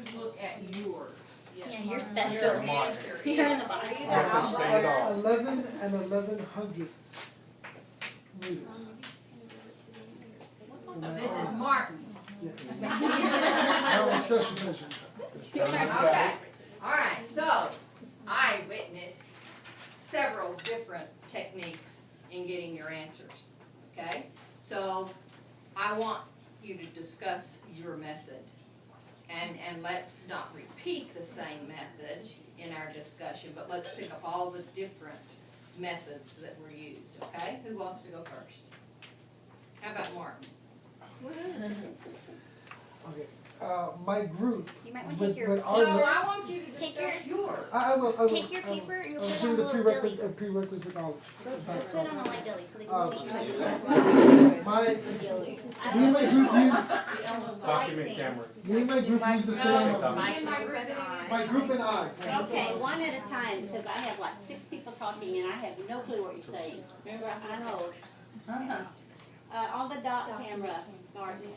to look at yours. Yeah, you're special. Your answer. You're in the box. These are all- 11 and 11 hundredths meters. This is Martin. Yeah. That was special measure. Okay, all right, so I witnessed several different techniques in getting your answers, okay? So I want you to discuss your method, and let's not repeat the same method in our discussion, but let's pick up all the different methods that were used, okay? Who wants to go first? How about Martin? Okay. My group. You might want to take your with No, our- I want you to Take discuss yours. I will. take your paper and you'll I'll put do on a the little dilly. prerequisite knowledge. Put it on a light dilly so they can see. My, me and my group Document camera. me and my group use the same. My group and I. Okay, one at a time, because I have like 6 people talking and I have no clue what you're saying. Remember, I'm old. On the dot camera, Martin.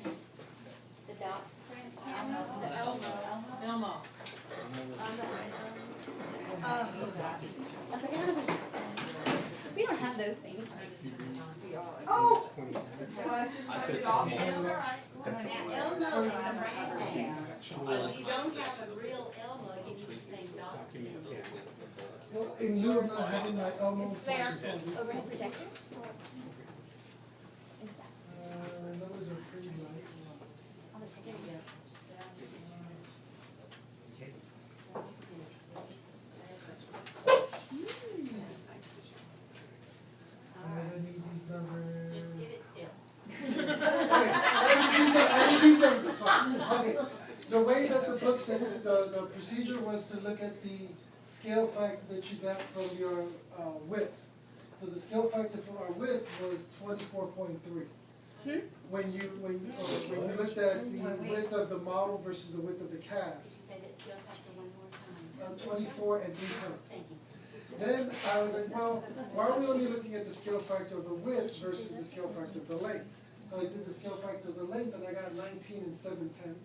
The dot. Elmo. We don't have those things. Oh! I said Elmo Now, Elmo is a brand name. If you don't have a real Elmo, you need to say dot. Well, in lieu of not having my Elmo. Overhead projector? Is that? Those are pretty light. On the second video. I need these numbers. Just give it still. Okay, I need these numbers, it's fine. Okay, the way that the book said it, the procedure was to look at the scale factor that you got from your width. So the scale factor from our width was 24.3. When you looked at the width of the model versus the width of the cast, Say that scale factor one more time. 24 and 3/10. Thank you. Then I was like, well, why are we only looking at the scale factor of the width versus the scale factor of the length? So I did the scale factor of the length and I got 19 and 7/10.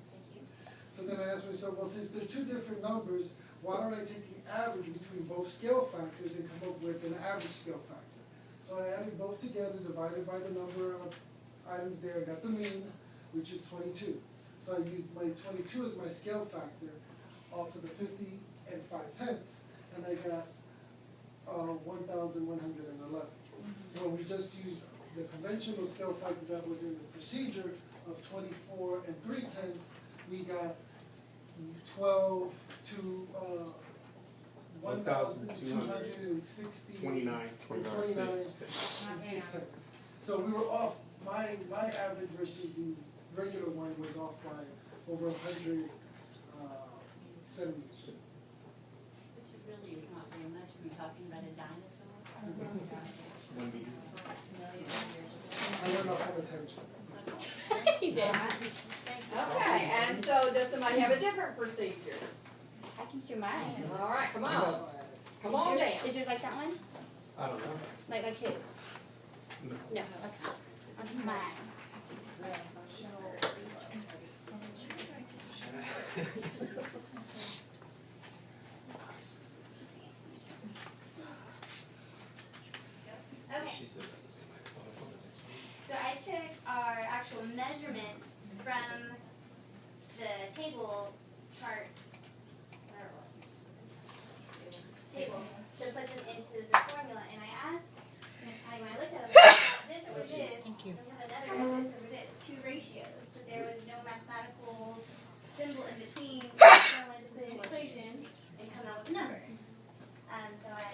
So then I asked myself, well, since they're two different numbers, why don't I take the average between both scale factors and come up with an average scale factor? So I added both together, divided by the number of items there, got the mean, which is 22. So I used my 22 as my scale factor off of the 50 and 5/10, and I got 1,111. When we just used the conventional scale factor that was in the procedure of 24 and 3/10, we got 12 to 1,260 29, and 6 cents. So we were off. My average versus the regular one was off by over 170. Which really is not very much. Are you talking about a dinosaur? When we I went off on a tangent. You did. Okay, and so does somebody have a different procedure? I can show mine. All right, come on. Come on Is yours- down. Is yours like that one? I don't know. Like his? No, okay. On mine. Okay, She said that the same night. so I took our actual measurements from the table chart, where it was. Table, to put them into the formula, and I asked Miss Patty when I looked at it, this over this, and we have another this over this, two ratios, but there was no mathematical symbol in between, so I wanted to put in an equation and come out with numbers. So I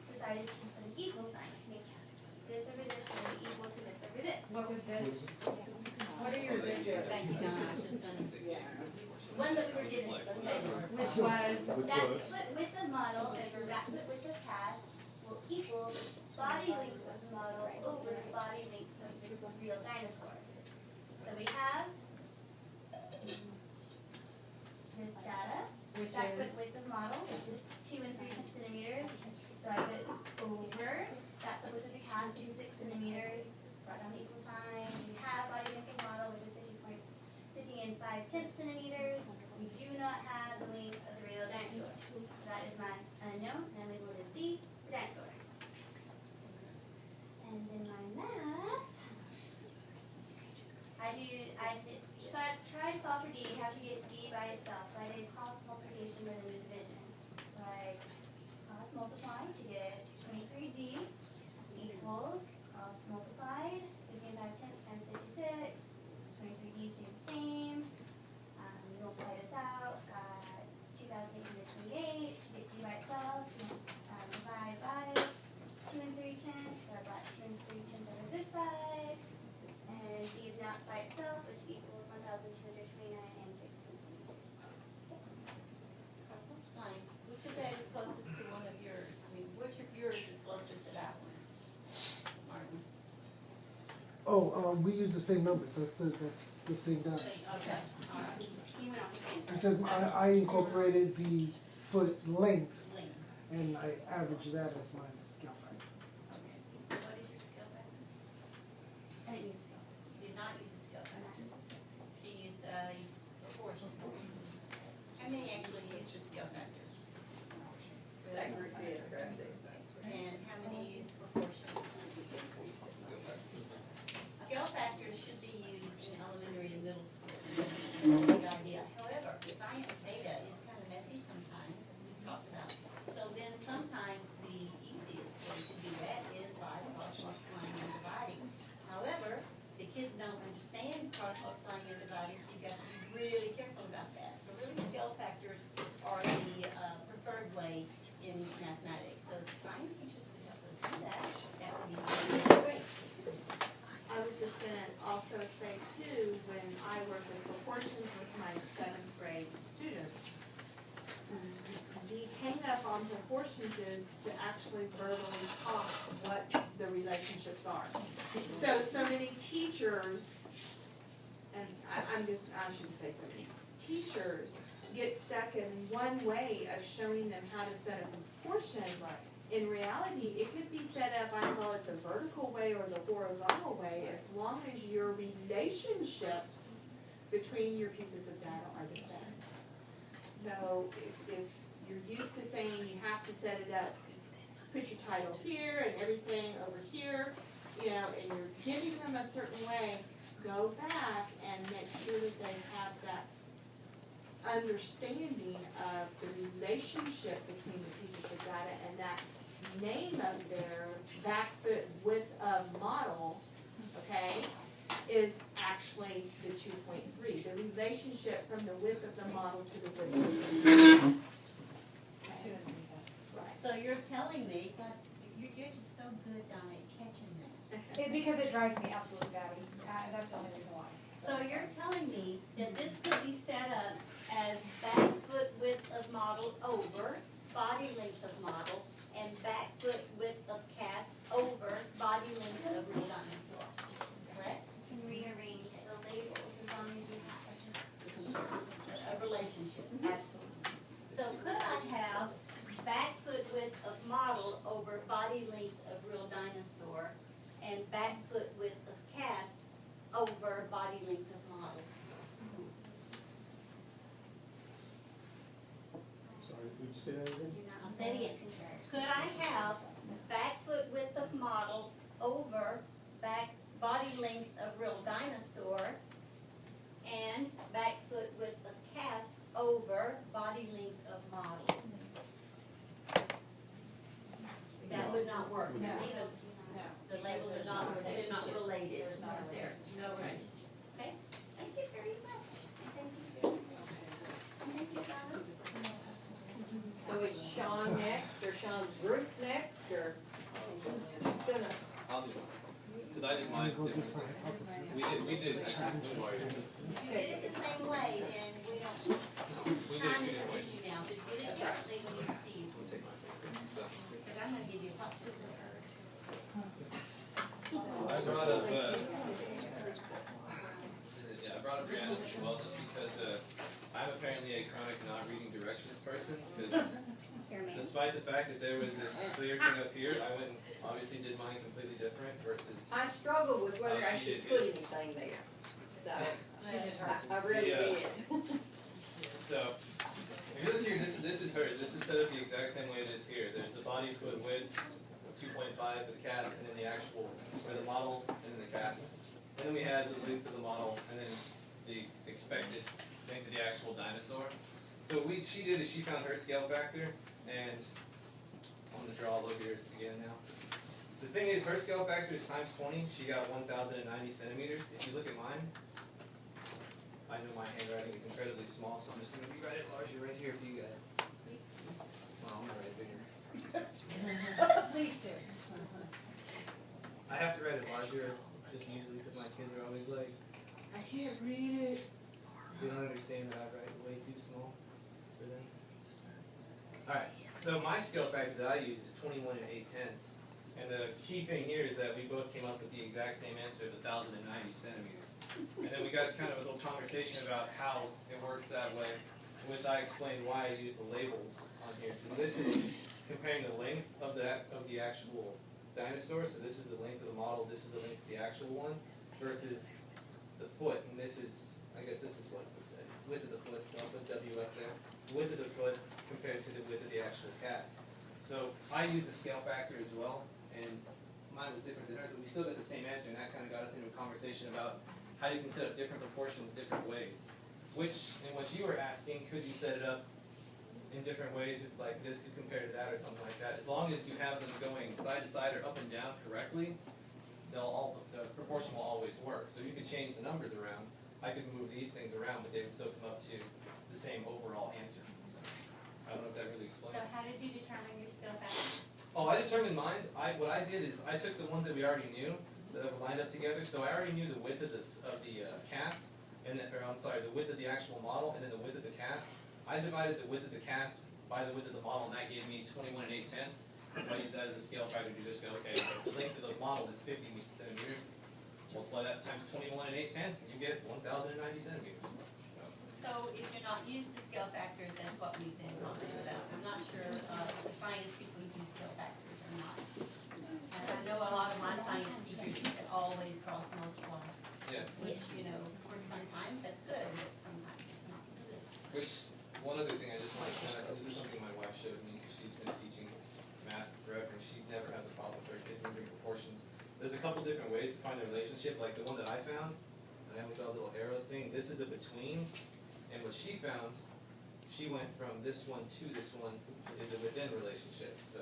decided to put an equal sign to make this over this will be equal to this over this. What would this, what are your ratios? Thank you, no, I was just gonna, One that we were given, so Which was, back foot width of model over back foot width of cast will equal body length of the model over body length of the real dinosaur. So we have this data, which back is, foot width of model, which is 2 and 3 centimeters. So I put over back foot width of the cast, 2 6 centimeters, brought down the equal sign. We have body length of model, which is 50 and 5/10 centimeters. We do not have the length of the real dinosaur. That is my unknown, and I labeled it as D for dinosaur. And then my math, so I tried to solve for D, you have to get D by itself. So I did cross multiplication with a new division. So I cross multiplied to get 23D equals cross multiplied, 50 and 5/10 times 56, 23D stays the same. Multiply this out, got 2,828 to get D by itself, divide by 2 and 3/10, so I brought 2 and 3/10 over this side, and D is not by itself, which equals 1,229 and 16 centimeters. explain, which of that is closest to one of yours? I mean, which of yours is closer to that one? Martin? Oh, we use the same numbers, that's the same data. Okay, all right. He went off the same. I said, I incorporated the foot length, Link. and I averaged that as my scale factor. Okay, so what is your skill factor? I didn't use scale. You did not use a skill factor. She used a proportion. How many actually used a skill factor? That group did, right? And how many used proportion? Skill factors should be used in elementary and middle school. Big idea. However, science data is kind of messy sometimes, as we've talked about. So then sometimes the easiest way to do that is by cross multiplying and dividing. However, the kids don't understand cross multiplying and dividing, so you've got to be really careful about that. So really skill factors are the preferred way in mathematics. So if science teachers can help us do that, that would be great. I was just gonna also say too, when I work with proportions with my 7th grade students, the hang up on proportions is to actually verbally talk what the relationships are. So many teachers, and I shouldn't say so many, teachers get stuck in one way of showing them how to set a proportion. In reality, it could be set up, I call it the vertical way or the horizontal way, as long as your relationships between your pieces of data are the same. So if you're used to saying you have to set it up, put your title here and everything over here, you know, and you're giving them a certain way, go back and make sure that they have that understanding of the relationship between the pieces of data, and that name of their back foot width of model, okay, is actually the 2.3, the relationship from the width of the model to the width of the okay. Right. So you're telling me, God, you're just so good, Donna, at catching that. because it drives me absolutely batty, that's the only reason why. So you're telling me that this could be set up as back foot width of model over body length of model, and back foot width of cast over body length of real dinosaur, correct? You can rearrange the labels as long as you have. A relationship. Absolutely. So could I have back foot width of model over dinosaur, and back foot width of cast over body length of model. Sorry, would you say that again? I'll say it again. Could I have back foot width of model over back body length of real dinosaur and back foot width of cast over body length of model? That would not work. No. Because the labels are not related. They're not related. There's not there. No relationship. Okay? Thank you very much. Thank you very much. Thank you, Donna. So is Sean next, or Sean's group next, or who's gonna? I'll do it. Because I did mine differently. We did. You did it the same way, and we don't, We did time two is an different ways. issue now. So do it differently when you see you. We'll take my favorite. So, Because I'm gonna give you a copy. I brought up, I brought up Brianna's as well, just because, I'm apparently a chronic not reading directions person, because Here, ma'am. despite the fact that there was this clear thing up here, I went and obviously did mine completely different versus. I struggled with whether I she should did put his. anything there, so I really Yeah. did. So, if you look here, this is hers. This is set up the exact same way it is here. There's the body foot width of 2.5 for the cast, and then the actual, or the model, and then the cast. And then we had the length of the model, and then the expected length of the actual dinosaur. So what she did is she found her scale factor, and I'm gonna draw a little here again now. The thing is, her scale factor is times 20. She got 1,090 centimeters. If you look at mine, I know my handwriting is incredibly small, so I'm just going to rewrite it larger right here for you guys. Well, I'm going to write it bigger. Please do. I have to write it larger just usually because my kids are always like, I can't read it. They don't understand that I write way too small for them. Alright, so my scale factor that I use is 21 8/10. And the key thing here is that we both came up with the exact same answer of 1,090 centimeters. And then we got kind of a little conversation about how it works that way, in which I explained why I use the labels on here. And this is comparing the length of the actual dinosaur, so this is the length of the model, this is the length of the actual one, versus the foot, and this is, I guess this is what, the width of the foot, so I'll put W up there. Width of the foot compared to the width of the actual cast. So I use the scale factor as well, and mine was different than hers, but we still got the same answer, and that kind of got us into a conversation about how you can set up different proportions different ways. Which, and what you were asking, could you set it up in different ways, if like this could compare to that or something like that? As long as you have them going side to side or up and down correctly, the proportion will always work. So you could change the numbers around. I could move these things around, but they would still come up to the same overall answer. I don't know if that really explains. So how did you determine your scale factor? Oh, I determined mine. What I did is I took the ones that we already knew that were lined up together. So I already knew the width of the cast, and then, or I'm sorry, the width of the actual model, and then the width of the cast. I divided the width of the cast by the width of the model, and that gave me 21 8/10. So I use that as a scale factor to just go, okay, so the length of the model is 50 centimeters. Multiply that times 21 8/10, and you get 1,090 centimeters. So if you're not used to scale factors, that's what we've been talking about. I'm not sure the science people use scale factors or not. And I know a lot of my science teachers that always cross multiply. Yeah. Which, you know, of course, sometimes that's good, but sometimes it's not so good. Which, one other thing I just want to kind of, this is something my wife showed me, because she's been teaching math forever, and she never has a problem with her kids moving proportions. There's a couple different ways to find the relationship, like the one that I found, and I always got a little arrows thing. This is a between, and what she found, she went from this one to this one, is a within relationship. So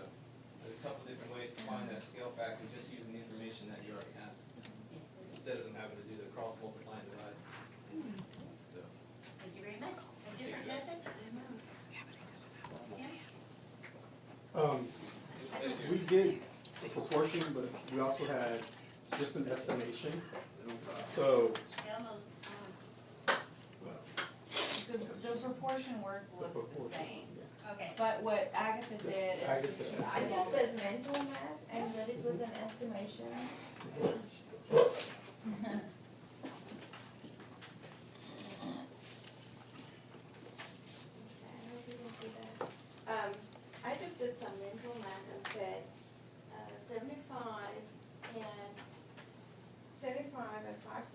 there's a couple different ways to find that scale factor, just using the information that you already have, instead of them having to do the cross multiply and divide. So. Thank you very much. A different method? We did a proportion, but we also had just an estimation. So, Elmo's, The proportion work The looks the proportion, same. okay. But what Agatha did is Agatha just. did. I just did mental math and that it was an estimation. I hope you can see that. I just did some mental math and said, 75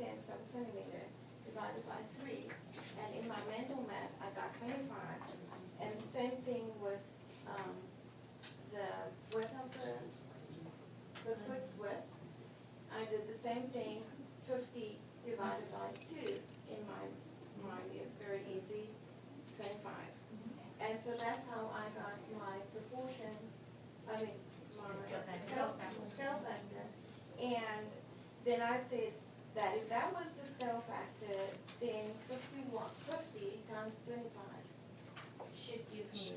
5/10 of a centimeter divided by 3. And in my mental math, I got 25. And the same thing with the width of the foot's width. I did the same thing, 50 divided by 2. In my mind is very easy, 25. And so that's how I got my proportion, I mean, my scale factor. And then I said that if that was the scale factor, then 50 times 25 should give me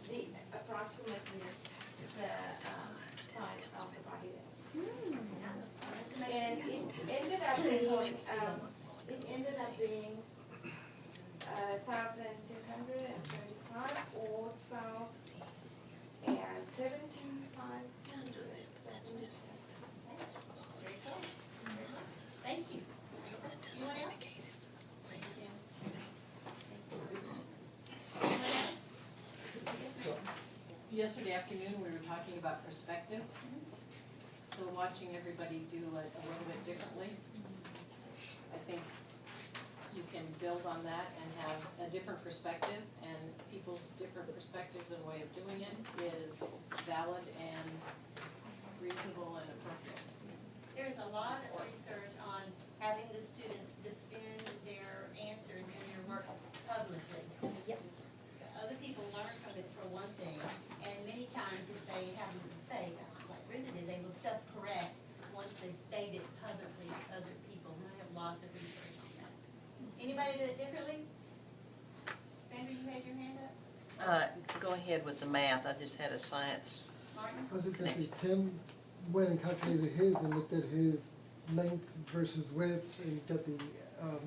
the approximately the size of the body. And it ended up being 1,275 or 12 and 1,700. Very close. Thank you. Anyone else? Yesterday afternoon, we were talking about perspective. So watching everybody do it a little bit differently, I think you can build on that and have a different perspective, and people's different perspectives and way of doing it is valid and reasonable and appropriate. There's a lot of research on having the students defend their answers in their work publicly. Yep. Other people learn from it for one thing, and many times if they have a mistake, like Brenda did, they will self-correct once they state it publicly to other people. And I have lots of research on that. Anybody do it differently? Sandra, you had your hand up? Go ahead with the math. I just had a science. Martin? I was just gonna say, Tim went and calculated his and looked at his length versus width and got the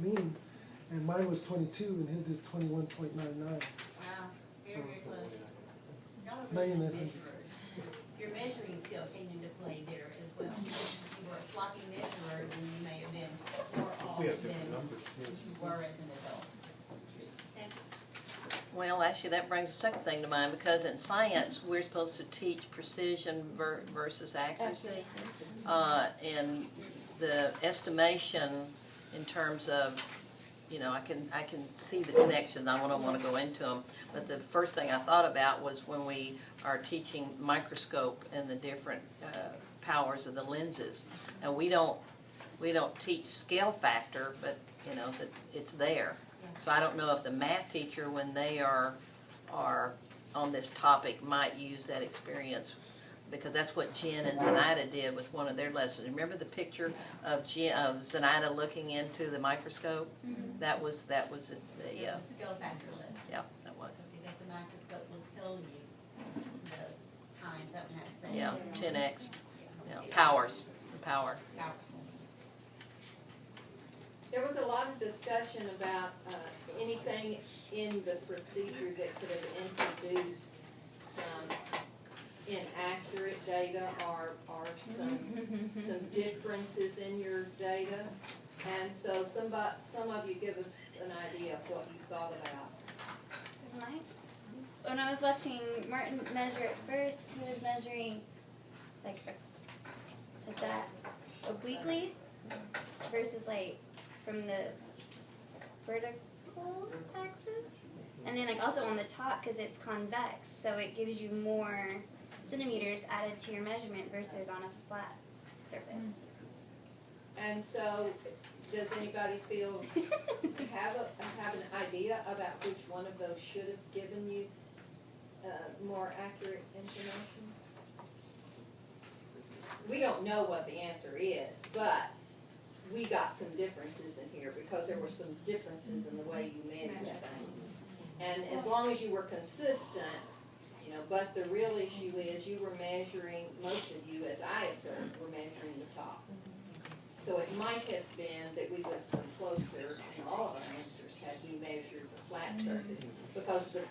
mean, and mine was 22 and his is 21.99. Wow, very, very close. Y'all are Million really and- measurers. Your measuring skill came into play there as well. You were a sloppy measurer, and you may have been more off We have than different numbers, too. you were as an adult. Well, actually, that brings a second thing to mind, because in science, we're supposed to teach precision versus accuracy. And the estimation in terms of, you know, I can see the connections, I don't want to go into them, but the first thing I thought about was when we are teaching microscope and the different powers of the lenses. And we don't teach scale factor, but, you know, that it's there. So I don't know if the math teacher, when they are on this topic, might use that experience, because that's what Jen and Zenaida did with one of their lessons. Remember the picture of Zenaida looking into the microscope? Mm-hmm. That was the Skill factor list. yeah, that was. Because the microscope will tell you the times that one has to say. Yeah, 10x, you know, powers, the power. There was a lot of discussion about anything in the procedure that could have introduced some inaccurate data or some differences in your data. And so some of you give us an idea of what you thought about. When I was watching Martin measure at first, he was measuring like that obliquely versus like from the vertical axis, and then like also on the top because it's convex, so it gives you more centimeters added to your measurement versus on a flat surface. And so, does anybody have an idea about which one of those should have given you more accurate information? We don't know what the answer is, but we got some differences in here because there were some differences in the way you managed things. And as long as you were consistent, you know, but the real issue is you were measuring, most of you, as I observed, were measuring the top. So it might have been that we would have come closer in all of our answers had we measured the flat surface, because the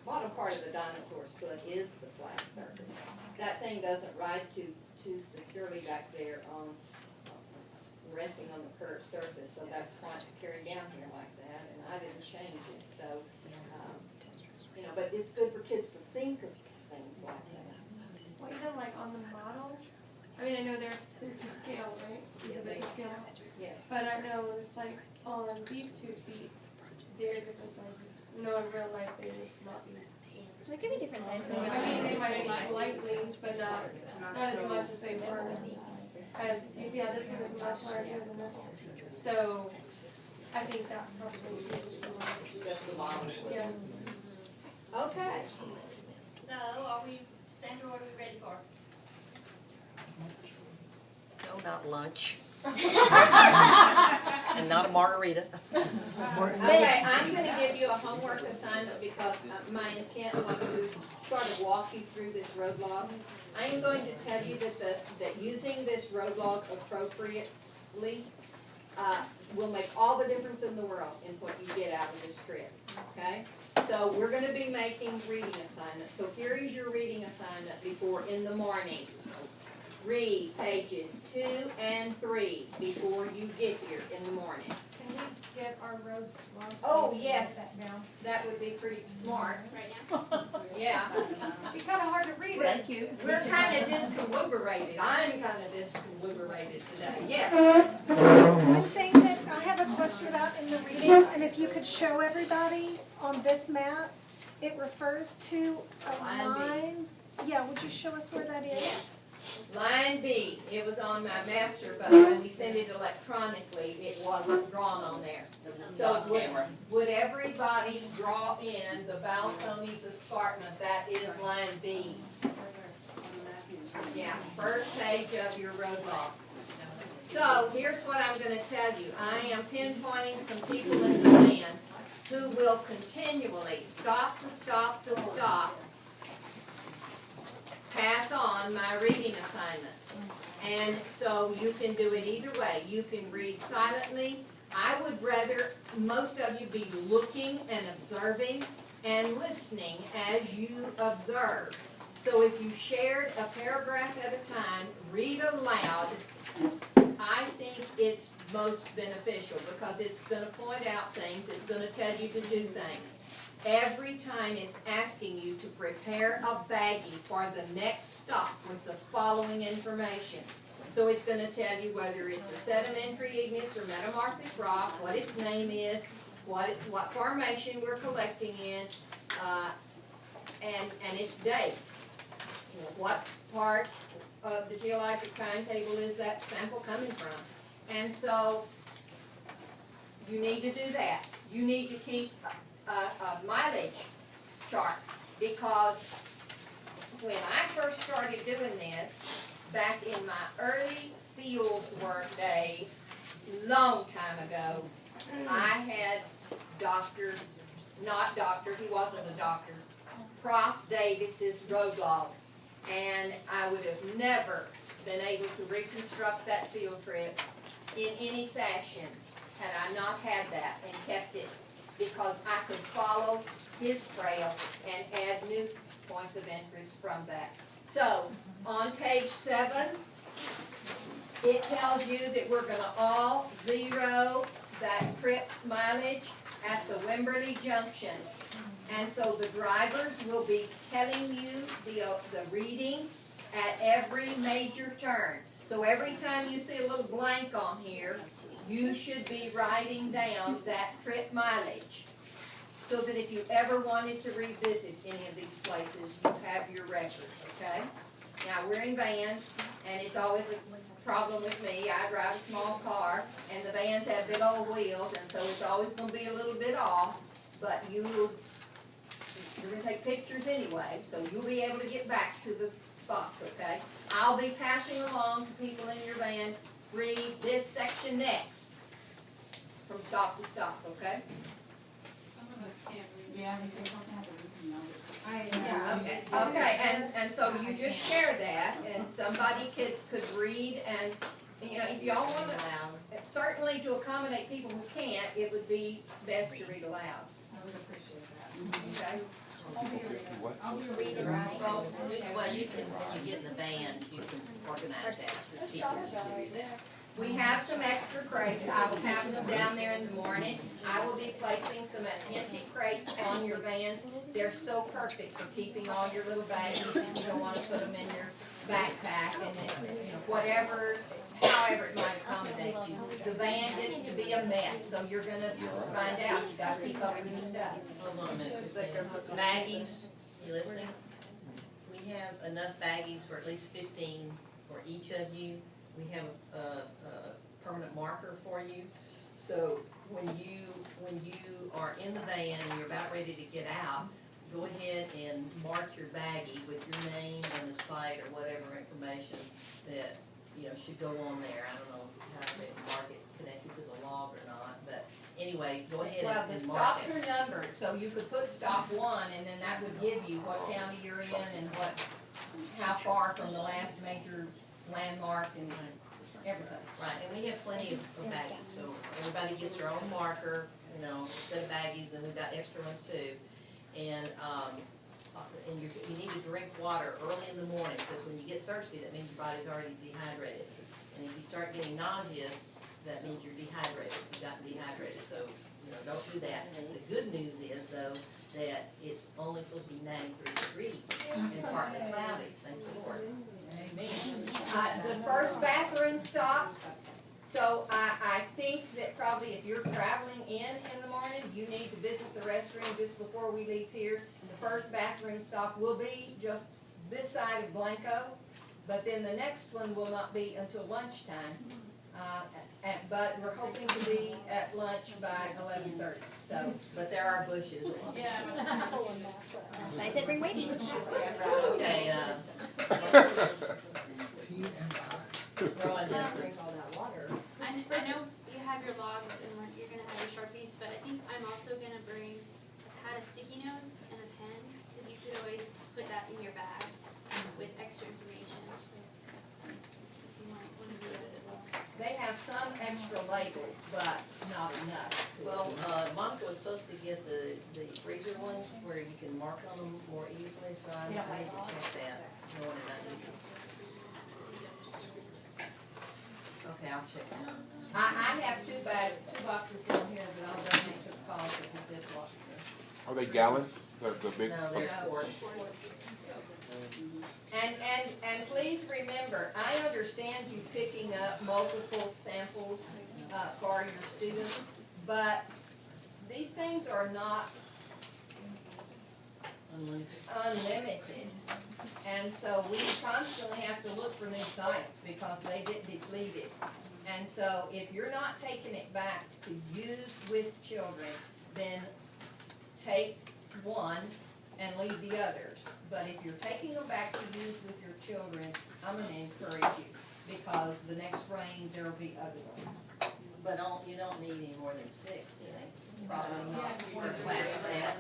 bottom part of the dinosaur's foot is the flat surface. That thing doesn't ride too securely back there on resting on the curved surface, so that's why it's carried down here like that, and I didn't change it, so, you know, but it's good for kids to think of things like that. Well, you know, like on the model, I mean, I know they're to scale, right? These are to scale. Yes. But I know it's like on these 2 feet, they're different sizes. No, in real life, they would not be. There could be different sizes. I mean, they might be slightly, but not as much as they were. As, yeah, this one is much larger than that. So, I think that probably is the one. That's the model. Yeah. Okay. So, are we, Sandra, what are we ready for? No, not lunch. And not a margarita. Okay, I'm gonna give you a homework assignment because my intent was to sort of walk you through this road log. I am going to tell you that using this road log appropriately will make all the difference in the world in what you get out of this trip, okay? So we're gonna be making reading assignments. So here is your reading assignment before in the morning. Read pages 2 and 3 before you get here in the morning. Can we get our road log? Oh, yes. That down? That would be pretty smart. Right now? Yeah. It'd be kinda hard to read it. Thank you. We're kind of discombobulated. I'm kind of discombobulated today. Yes. One thing that I have a question about in the reading, and if you could show everybody on this map, it refers to a line. Yeah, would you show us where that is? Line B, it was on my master, but when we sent it electronically, it wasn't drawn on there. So would everybody draw in the Balcones Escarpment? That is line B. Yeah, first page of your road log. So here's what I'm going to tell you. I am pinpointing some people in the van who will continually stop to stop to stop, pass on my reading assignments. And so you can do it either way. You can read silently. I would rather most of you be looking and observing and listening as you observe. So if you shared a paragraph at a time, read aloud, I think it's most beneficial because it's going to point out things, it's going to tell you to do things. Every time it's asking you to prepare a baggie for the next stop with the following information. So it's going to tell you whether it's a sedimentary igneous or metamorphic rock, what its name is, what formation we're collecting in, and its date. What part of the geologic timetable is that sample coming from? And so you need to do that. You need to keep a mileage chart because when I first started doing this, back in my early field work days, long time ago, I had he wasn't a doctor, Prof. Davis's road log. And I would have never been able to reconstruct that field trip in any fashion had I not had that and kept it, because I could follow his trail and add new points of interest from that. So, on page 7, it tells you that we're going to all zero that trip mileage at the Wimberley Junction. And so the drivers will be telling you the reading at every major turn. So every time you see a little blank on here, you should be writing down that trip mileage, so that if you ever wanted to revisit any of these places, you have your record, okay? Now, we're in vans, and it's always a problem with me. I drive a small car, and the vans have big old wheels, and so it's always going to be a little bit off, but you're going to take pictures anyway, so you'll be able to get back to the spots, okay? I'll be passing along to people in your van, read this section next, from stop to stop, okay? Yeah. Okay, and so you just share that, and somebody could read, and, you know, if y'all want to, certainly to accommodate people who can't, it would be best to read aloud. I would appreciate that. Okay? I'll be reading, right? Well, you can, when you get in the van, you can organize that. We have some extra crates. I will have them down there in the morning. I will be placing some empty crates on your vans. They're so perfect for keeping all your little bags. You don't want to put them in your backpack and it's whatever, however it might accommodate you. The van gets to be a mess, so you're gonna find out, you gotta keep up with your stuff. Hold on a minute. Baggies, you listening? We have enough baggies for at least 15 for each of you. We have a permanent marker for you. So when you are in the van and you're about ready to get out, go ahead and mark your baggie with your name and the site or whatever information that, should go on there. I don't know how they mark it connected to the log or not, but anyway, go ahead Well, the and mark it. stops are numbered, so you could put stop 1 and then that would give you what county you're in and how far from the last major landmark and everything. Right, and we have plenty of baggies, so everybody gets their own marker, set of baggies, and we've got extra ones too. And you need to drink water early in the morning, because when you get thirsty, that means your body's already dehydrated. And if you start getting nauseous, that means you're dehydrated, you've gotten dehydrated, so, don't do that. The good news is, though, that it's only supposed to be 93 degrees and partly cloudy, thank the Lord. The first bathroom stop, so I think that probably if you're traveling in the morning, you need to visit the restroom just before we leave here. The first bathroom stop will be just this side of Blanco, but then the next one will not be until lunchtime. But we're hoping to be at lunch by 11:30, so. But there are bushes. Yeah. So I said bring Wheaties. Okay, Rowan has to drink all that water. I know you have your logs and you're gonna have your Sharpies, but I think I'm also gonna bring a pad of sticky notes and a pen, because you could always put that in your bag with extra information. So if you might want to do that as well. They have some extra labels, but not enough. Well, Monica was supposed to get the freezer ones where you can mark on them more easily, so I need to check that. Knowing that I need to. Okay, I'll check that. I have two boxes down here that I'll donate to the cause of the Ziploc. Are they gallons? The big? No, they're quarts. And please remember, I understand you picking up multiple samples for your students, but these things are not unlimited. And so we constantly have to look for new sites because they get depleted. And so if you're not taking it back to use with children, then take one and leave the others. But if you're taking them back to use with your children, I'm going to encourage you, because the next rain, there will be other ones. But you don't need any more than 6, do you? Probably not. For a class set.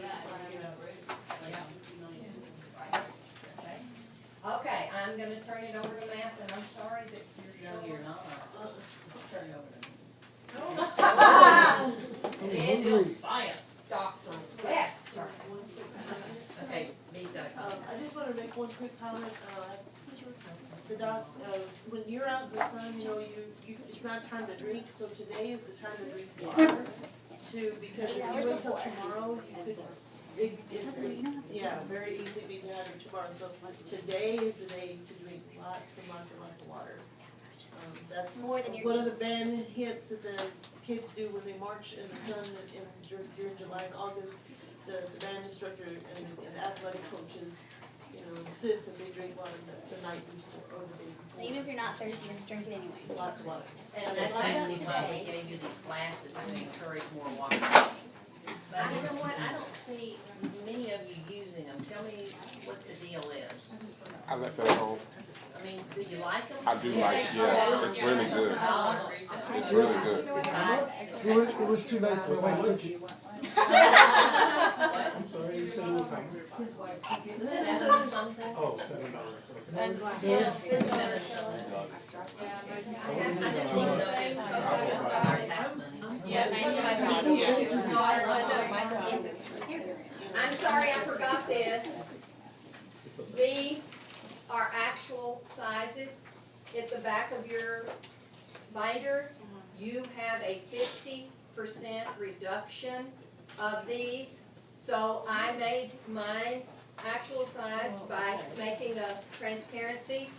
Okay, I'm going to turn it over to Matt, and I'm sorry that No, you're not. Turn it over to me. It is science, Dr. West. Okay, Me's got a comment. I just want to make one quick comment. The doc, when you're out in the sun, it's not time to drink, so today is the time to drink water. Because if you wake up tomorrow, you could, very easily be dehydrated tomorrow. So today is the day to drink lots and lots and lots of water. That's More than one of the band hits that the kids do when they march in the sun during July and August. The band instructor and athletic coaches, insist that they drink water the night before or the day before. Even if you're not thirsty, just drink it anyway. Lots of water. And that's actually why we gave you these classes, to encourage more water. But you know what, I don't see many of you using them. Tell me what the deal is. I left that at home. I mean, do you like them? I do like, it's really good. It's really good. It was too nice for my cookie. I'm sorry, you said it was how much? $7 something? Oh, $7. And yes, $7 something. I just need to know our tax money. I'm sorry, I forgot this. These are actual sizes. At the back of your binder, you have a 50% reduction of these. So I made my actual size by making a transparency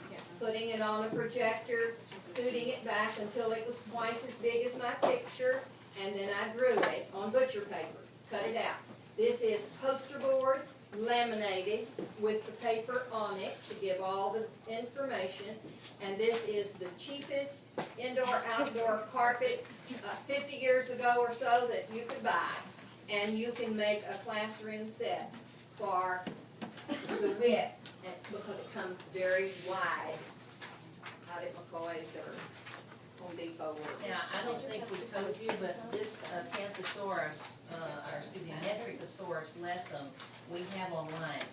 putting it on a projector, scooting it back until it was twice as big as my picture, and then I drew it on butcher paper, cut it out. This is poster board, laminated with the paper on it to give all the information. And this is the cheapest indoor-outdoor carpet 50 years ago or so that you could buy. And you can make a classroom set for the width, because it comes very wide out at McCoy's or Home Depot. Yeah, I don't think we told you, but this Panthosaurus, or excuse me, Metricosaurus lesson, we have online.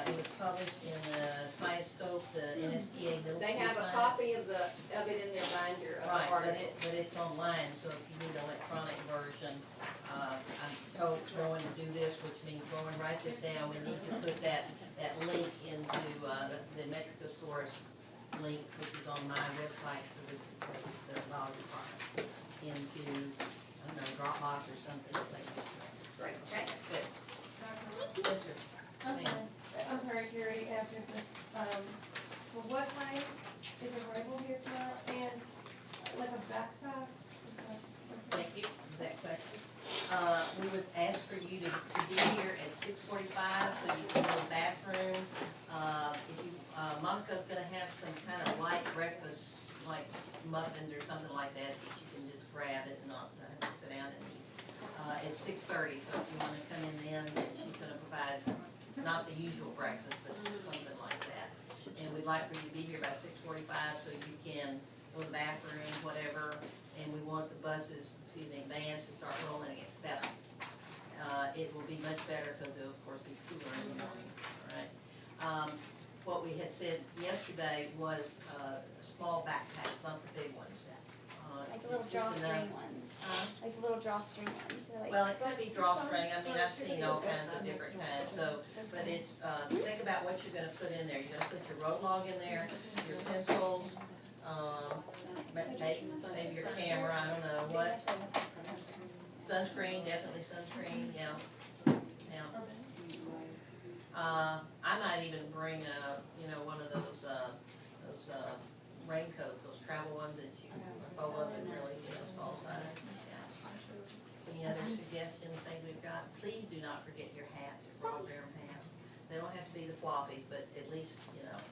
It was published in the Science Scope, the NSTA Middle School They have a Science. copy of it in their binder of the Right, article. but it's online, so if you need an electronic version, I'm told Rowan to do this, which means Rowan, write this down, we need to put that link into, the Metricosaurus link, which is on my website for the law department, into, I don't know, Dropbox or something like that. Great. Okay, good. Yes, sir. Ma'am. I'm sorry, Jerry, after this, for what time is arrival here tomorrow, and like a backpack? Thank you for that question. We would ask for you to be here at 6:45 so you can go to the bathroom. If you, Monica's gonna have some kind of light breakfast, like muffins or something like that you can just grab it and not have to sit down and eat. It's 6:30, so if you wanna come in then she's gonna provide not the usual breakfast, but something like that. And we'd like for you to be here by 6:45 so you can go to the bathroom, whatever, and we want the buses, vans to start rolling at 7. It will be much better because it'll, of course, be cooler in the morning, all right? What we had said yesterday was small backpacks, not the big ones. Like the little drawstring ones. Like the little drawstring ones. Like, well, it could be drawstring. I mean, I've seen all kinds of different kinds. So, but it's think about what you're going to put in there. You're going to put your road log in there, your pencils, maybe your camera. I don't know what. Sunscreen, definitely sunscreen. Yeah. I might even bring one of those raincoats, those travel ones that you can fold up and really small size. Yeah. Any other suggestions, things we've got? Please do not forget your hats, your broad brim hats. They don't have to be the floppies, but at least at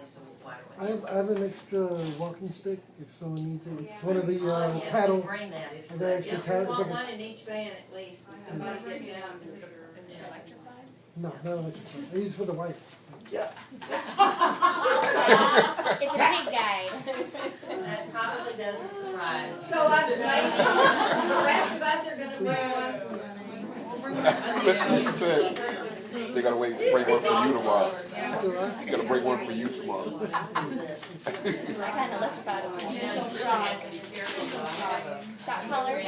least a wider one. I have an extra walking stick if someone needs it. It's one of the Yes, paddle. bring that if you the would. extra Yeah. paddle. We it's want like one in each van at least, somebody get down. Is it electrified? no, not electric. I use it for the wife. it's a big guide. That probably doesn't surprise. So us ladies, the rest of us are gonna bring one. She said, they gotta bring one for you tomorrow. They gotta bring one for you tomorrow. I kind of electrified them. You have to be careful though. Shot color. Her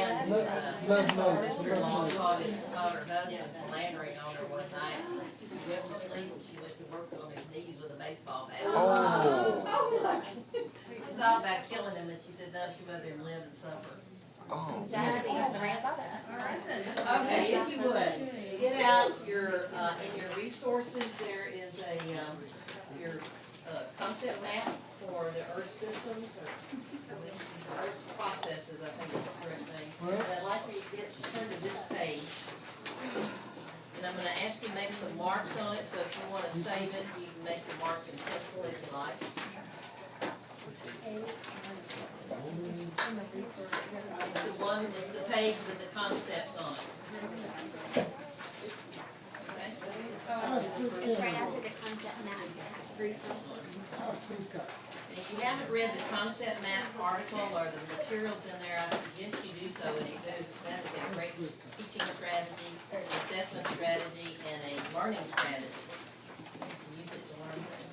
husband's landering on her one night. She went to sleep and she went to work on his knees with a baseball bat. Oh. She thought about killing him, and she said, no, she'd rather him live and suffer. Oh. Exactly. Okay, if you would, get out your, in your resources, there is your concept map for the Earth systems, or Earth processes, I think is the correct thing. And I'd like for you to turn to this page. And I'm gonna ask you to make some marks on it, so if you wanna save it, you can make your marks in pencil if you like. It's the page with the concepts on it. Okay? It's right after the concept map. If you haven't read the concept map article or the materials in there, I suggest you do so. And that is a great teaching strategy, assessment strategy, and a learning strategy. Use it to learn things.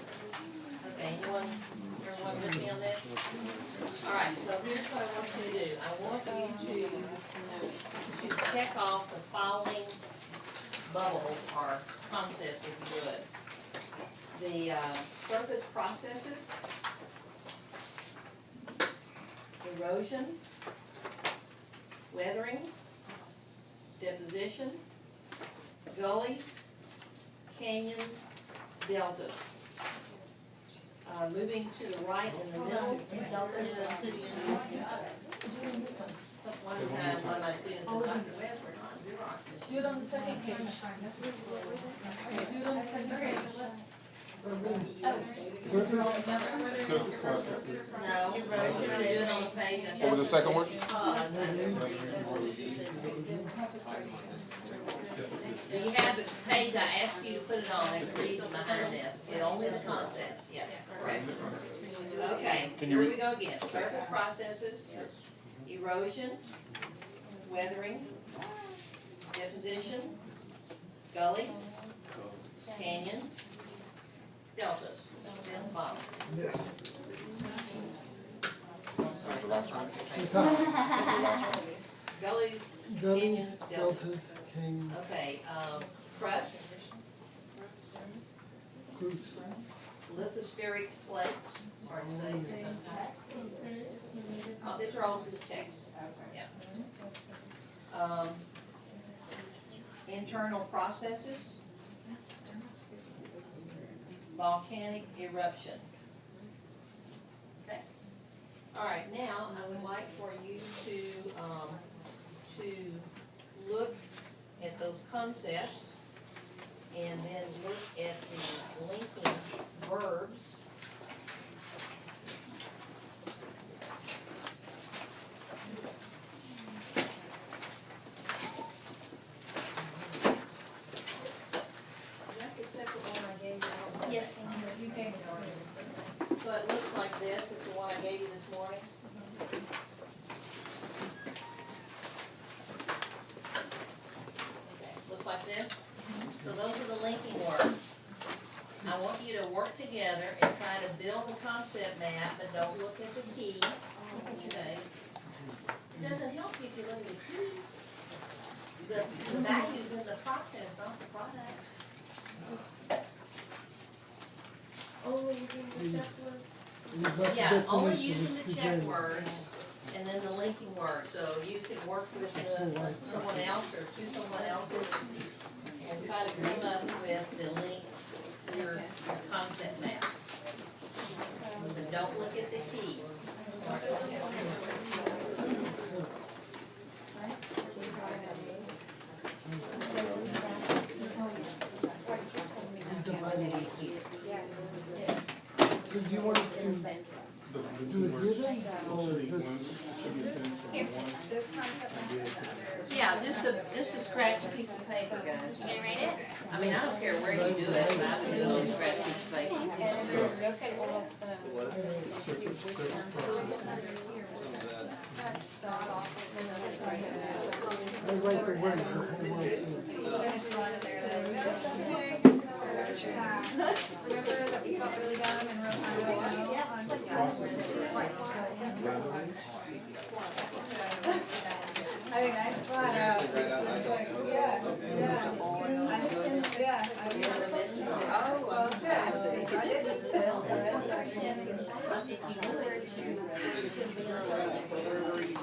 Okay, everyone with me on this? All right, so here's what I want you to do. I want you to check off the following bubbles or concepts, if you would. The surface processes, erosion, weathering, deposition, gullies, canyons, deltas. moving to the right in the middle, Delta City. One time, one of my students said, Dr. Westford, Do it on the second page. Okay, do it on the second page. Surface processes. no, we're gonna do it on the page. What was the second one? Do you have the page I asked you to put it on, there's a reason behind this, and only the concepts, yeah, correct. Okay, here we go again, surface processes, erosion, weathering, deposition, gullies, canyons, deltas, down the bottom. Yes. The last one. Gullies, Gullies, canyons, deltas. deltas, canyons, Okay, crust, cruise, lithospheric plates, or say, oh, these are all just text, yeah. Internal processes, volcanic eruption. Okay. All right, now I would like for you to look at those concepts and then look at the linking verbs. Is that the separate one I gave you? Yes, thank you. You gave it already. So it looks like this, it's the one I gave you this morning. Okay, looks like this. So those are the linking words. I want you to work together and try to build a concept map, but don't look at the key. Look at your name. It doesn't help you if you look at the key. The value's in the process, not the product. Oh, you can check word. Yeah, only using the check words and then the linking words, so you could work with someone else or to someone else's and try to come up with the links to your concept map. So don't look at the key. So do you want us to do it here then, or just? This concept and the other. Yeah, just to scratch a piece of paper, guys. You gonna write it? I mean, I don't care where you do it, but I would do it on a scratch piece of paper. I write the word. Remember that we felt really dumb and real high I mean, I thought out, like, yeah. Oh, well, good. I didn't.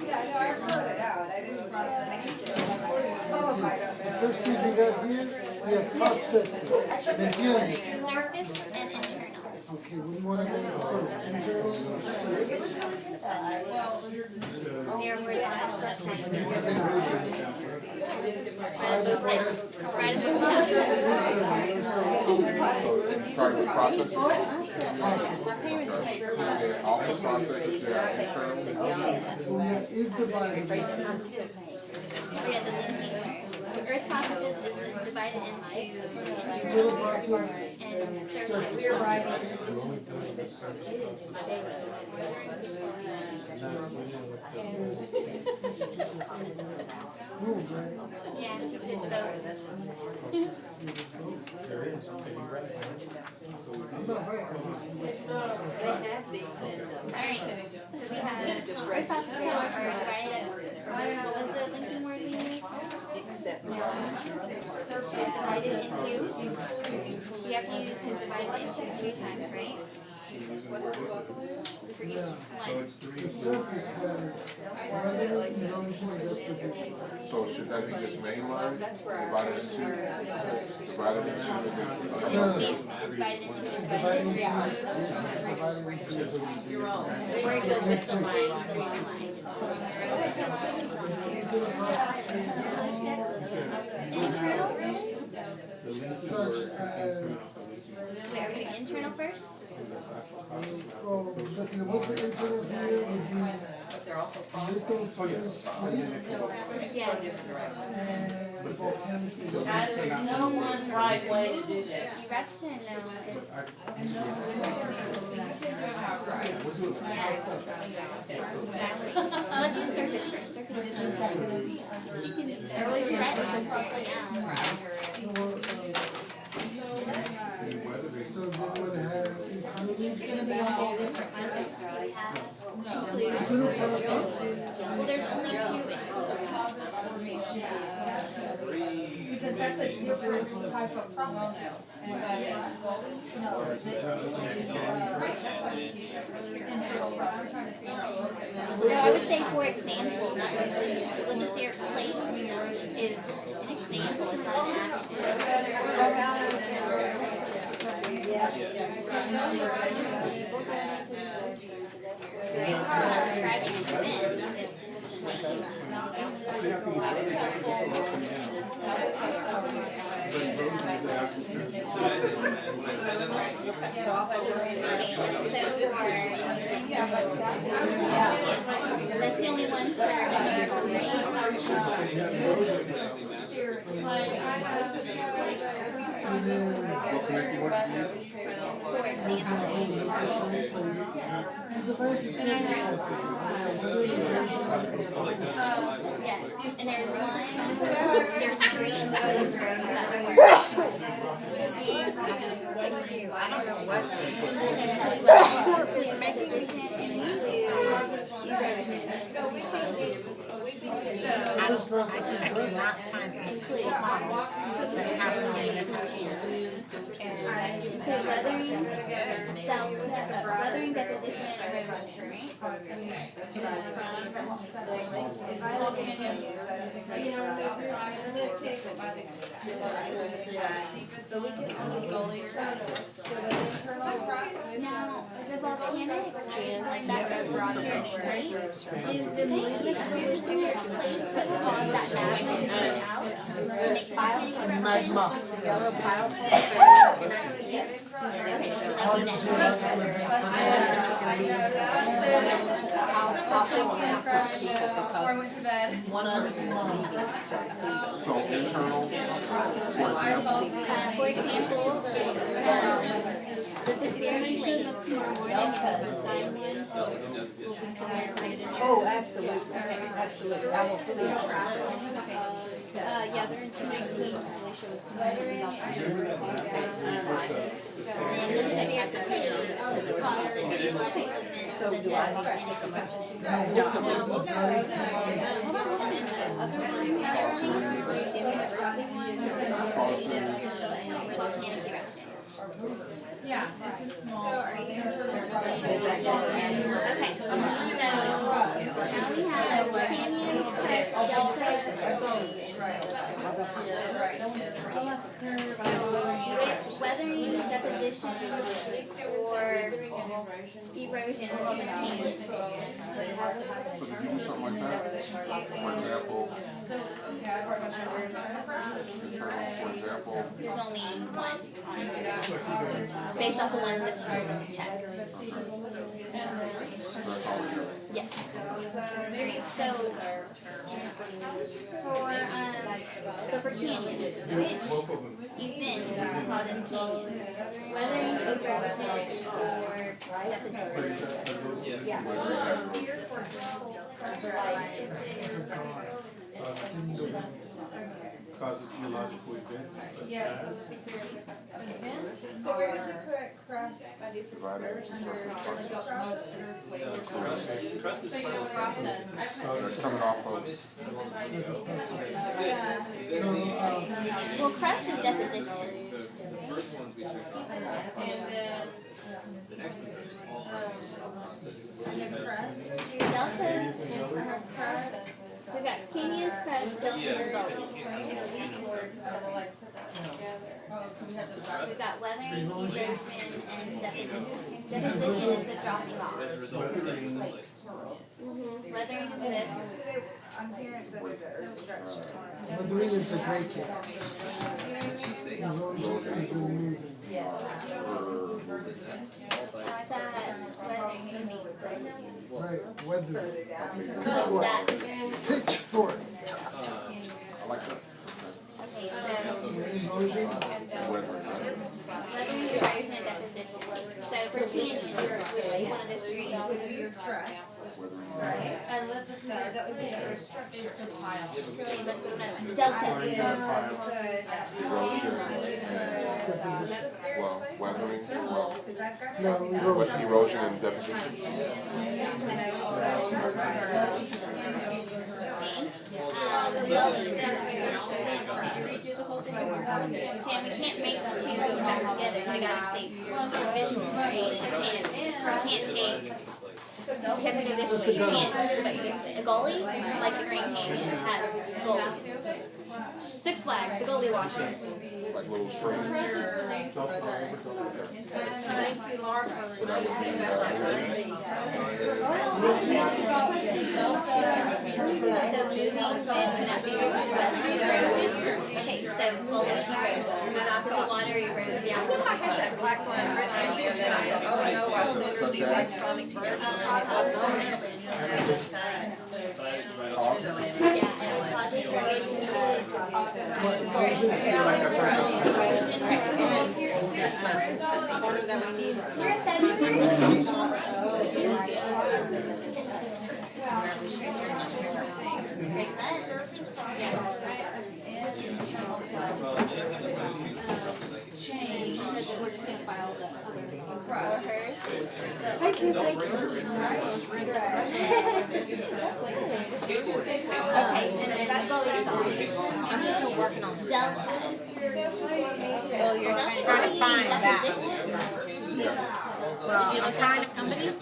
Yeah, I know, I wrote it out, I didn't cross that. The first thing we got here, we have processing, beginning. Surface and internal. Okay, what do you want to name first, internal or surface? Near where that Starting with processes. Office processes, yeah, internal. Is divided. We had the linking word. So earth processes is divided into internal and surface. We're writing. Yeah, she did both. They have these in, Alright, so we have earth processes are divided, what was the linking word we used? except Surface divided into, so you have to use his divided into 2 times, right? what is it? The for each Yeah. one. The surface has weather, erosion, and deposition. So should that be just mainline, divided into? Divided into? These divided into It's and divided divided into, into. it's divided into The word goes with the line, the long line. Internal? such as, Wait, are we doing internal first? well, let's see, the one for internal here would be lithospheric plates Yes. and volcanic eruption. There's no one right way to do this. Erection, no, let's use surface first. Surface is she can do that. Or we can write So then what has well, there's only two Because that's a different type of process. No, I would say for example, not really. Lithospheric plates is an example, it's not an action. Right, it's not describing an event, it's just a name. That's the only one for internal yes, and there's one, there's three in the I don't know what. It's making me sneeze. I cannot find a single model that has no attached. So weathering cells have weathering deposition and erosion, now, the volcanic, like that's a broad right? Do the main lithospheric plates that cause that magma to shoot out to make volcanic eruptions? Yes. Okay, so that'd be Before I went to bed. So internal, for example, the theory shows up tomorrow morning because the sign one. Oh, absolutely, absolutely. I will put it Yeah, they're in 219. They show us and it looks like we have to pay the cost of geological events So such do I as need to make a motion? and then the other one, the volcanic eruption. Yeah, it's a small. So are you okay, so now we have canyons, crests, deltas, with weathering, deposition, or erosion of these canyons. so did you do something like that? For example, for example, There's only one based off the ones that you told us to check. that's all we do. Yes. So for canyons, which event causes canyons, weathering, erosion, or deposition. Causes geological events such Yes, as. events. So where would you put crust? Trust is So you know process. That's coming off of, Well, crust is deposition. So the first ones we checked off. And then, The next one, all process. We've got weathering, erosion, and deposition. Deposition is the dropping off. Weathering is this. I'm hearing it's under the earth structure. Weathering is the gray kit. Erosion is the moving. Yes. I thought weathering would be Right, weathering. that. Pitchfork. I like that. Okay, so Erosion. weathering, erosion, and deposition. So for candy, which is one of the three. Right? And let the, no, that would be the earth structure. It's a pile. Okay, let's go to another one. Delta. Well, weathering, well, No, with erosion. erosion and deposition. Gullies. Did you read through the whole thing? Okay, we can't make the two go back together. They gotta stay individual, right? You can't take. You have to go this way. You can't go this way. A gully, like the Grand Canyon, had gullies. Six Flags, the gully washer. Like little streams. Thank you, Laura, for reminding me about that. So moving and connecting with erosion. Okay, so gully erosion. And I The thought, water erodes I down. thought I had that black line written in there, then I thought, oh no, I censored the electronic version. Yeah, and it causes erosion. You're a seven. Change, so that we're just gonna file the other Thank you, thank you. Okay, and that goes on. I'm still working on this. Deltas. Well, you're trying to find that. Deposition. Well, I'm trying to company. And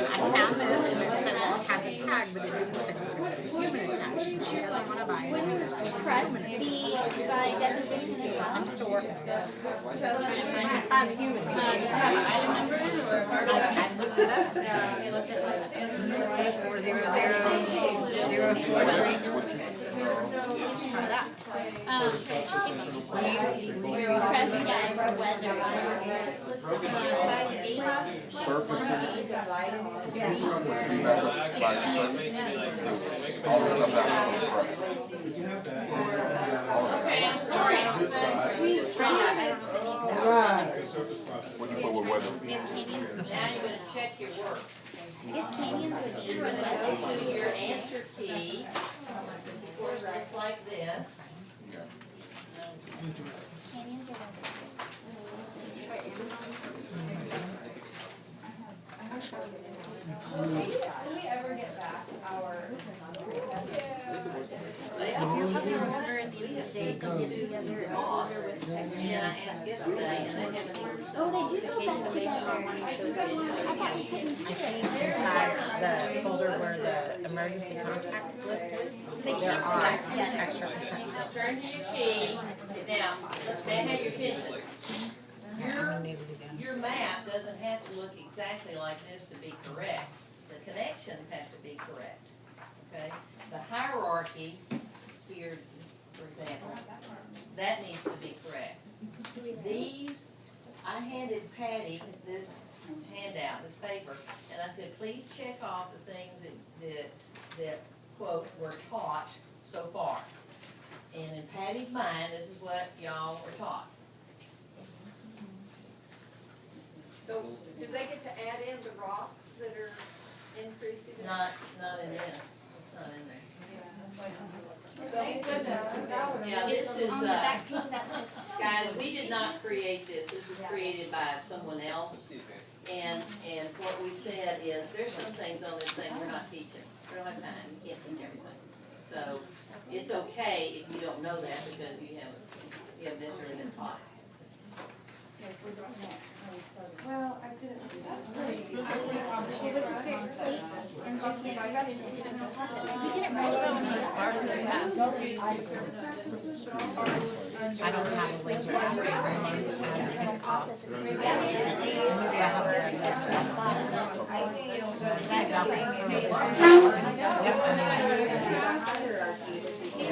I found this and it said it had the tag, but it didn't say that there was a human attached. And she doesn't want to buy it. Wouldn't crust be by deposition as well? I'm still working. Trying to find a human. I looked it up. I looked at it. 40003. Let's try that. Crust, yeah, for weather. Surfaces. All the stuff that What'd you put with weather? Now you're gonna check your work. I guess canyons would be You're gonna go to your answer key, which of course looks like this. Canyons are Will we ever get back our pretest? If you're looking over at the end of the day to get together and order with And I asked yesterday, and they haven't even. oh, they do go back together. I thought we couldn't do it. Inside the folder where the emergency contact list is, there are extra percent. Turn to your key. Now, let's say have your attention. Your map doesn't have to look exactly like this to be correct. The connections have to be correct, okay? The hierarchy here, for example, that needs to be correct. These, I handed Patty this handout, this paper, and I said, please check off the things that quote, were taught so far. And in Patty's mind, this is what y'all were taught. So, do they get to add in the rocks that are increasing? Not in this, it's not in there. Thank goodness. Yeah, this is, On the back page of that list. guys, we did not create this was created by someone else. And what we said is, there's some things on this thing we're not teaching, we don't have time, you can't teach everything. So, it's okay if you don't know that, because you haven't necessarily been taught it. Well, I didn't, that's pretty. It was the spare states and volcanic eruption and the process. We didn't write it down. I don't have a laser running the time to 10 o'clock. Maybe I have a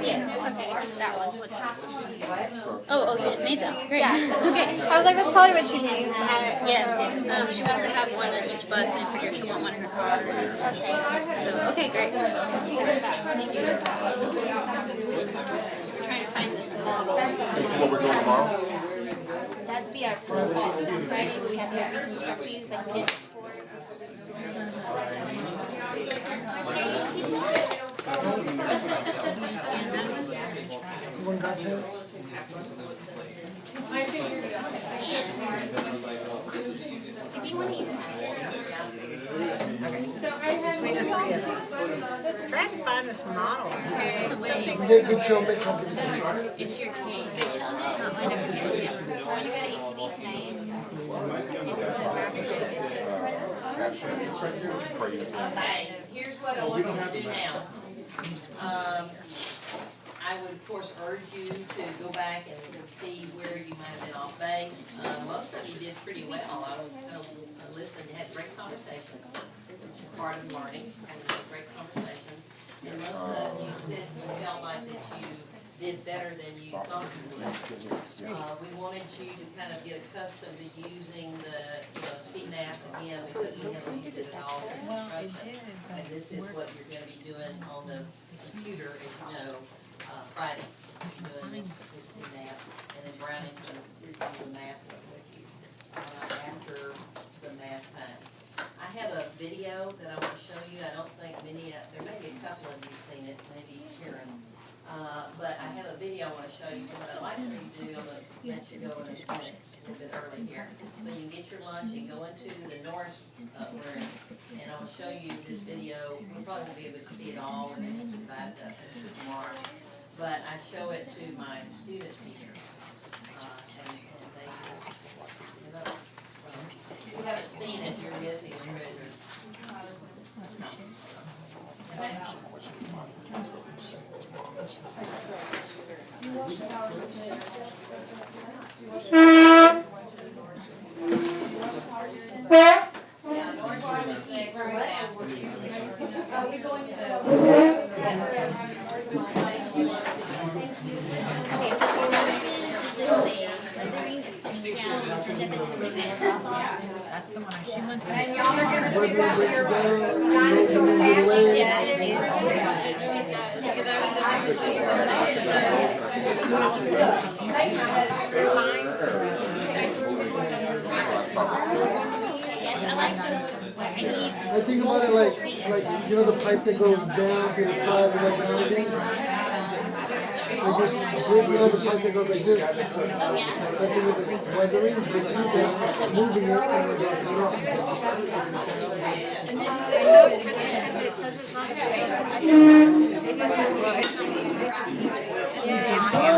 Yes. Okay. That one. Oh, you just made them. Great. Yeah. Okay. I was like, that's probably what she needs. Yes. She wants to have one on each bus, and I figure she'll want one in her car. Okay. So, okay, great. Thank you. We're trying to find this model. This is what we're doing tomorrow? That'd be our first on Friday. We have to reconstruct these like we did before. One got that? I figured it out. Do you want to eat? So I had Trying to find this model. Good show, make something. It's your cake. It's not mine. I'm going to go to ACB tonight. Okay, here's what I want you to do now. I would of course urge you to go back and see where you might have been off base. Most of you did pretty well. I was listening, had great conversations. Part of learning, and great conversations. And most of you said you felt like that you did better than you thought you would. We wanted you to kind of get accustomed to using the CMAP again, because we haven't used it at all in instruction. And this is what you're gonna be doing on the computer, as you know, Friday. You're doing this CMAP, and then Browning's gonna do the math with you, after the math time. I have a video that I want to show you. I don't think many, there may be a couple of you seen it, maybe Karen. But I have a video I want to show you. So what I'd like for you to do, I'm going to let you go in a minute, a little bit early here. So you can get your lunch and go into the Norris room, and I'll show you this video. You'll probably be able to see it all and then divide it up tomorrow. But I show it to my students here. And they just, if you haven't seen it, you're missing a treasure. That's the one she wants to. And y'all are gonna Whether pick up it breaks your down, dinosaur maybe map. away. Take my husband, mine. I think about it like you know the pipe that goes down to the side and like rounding. Like it's, you know the pipe that goes like this. I think it's weathering, just moving it and then Yeah.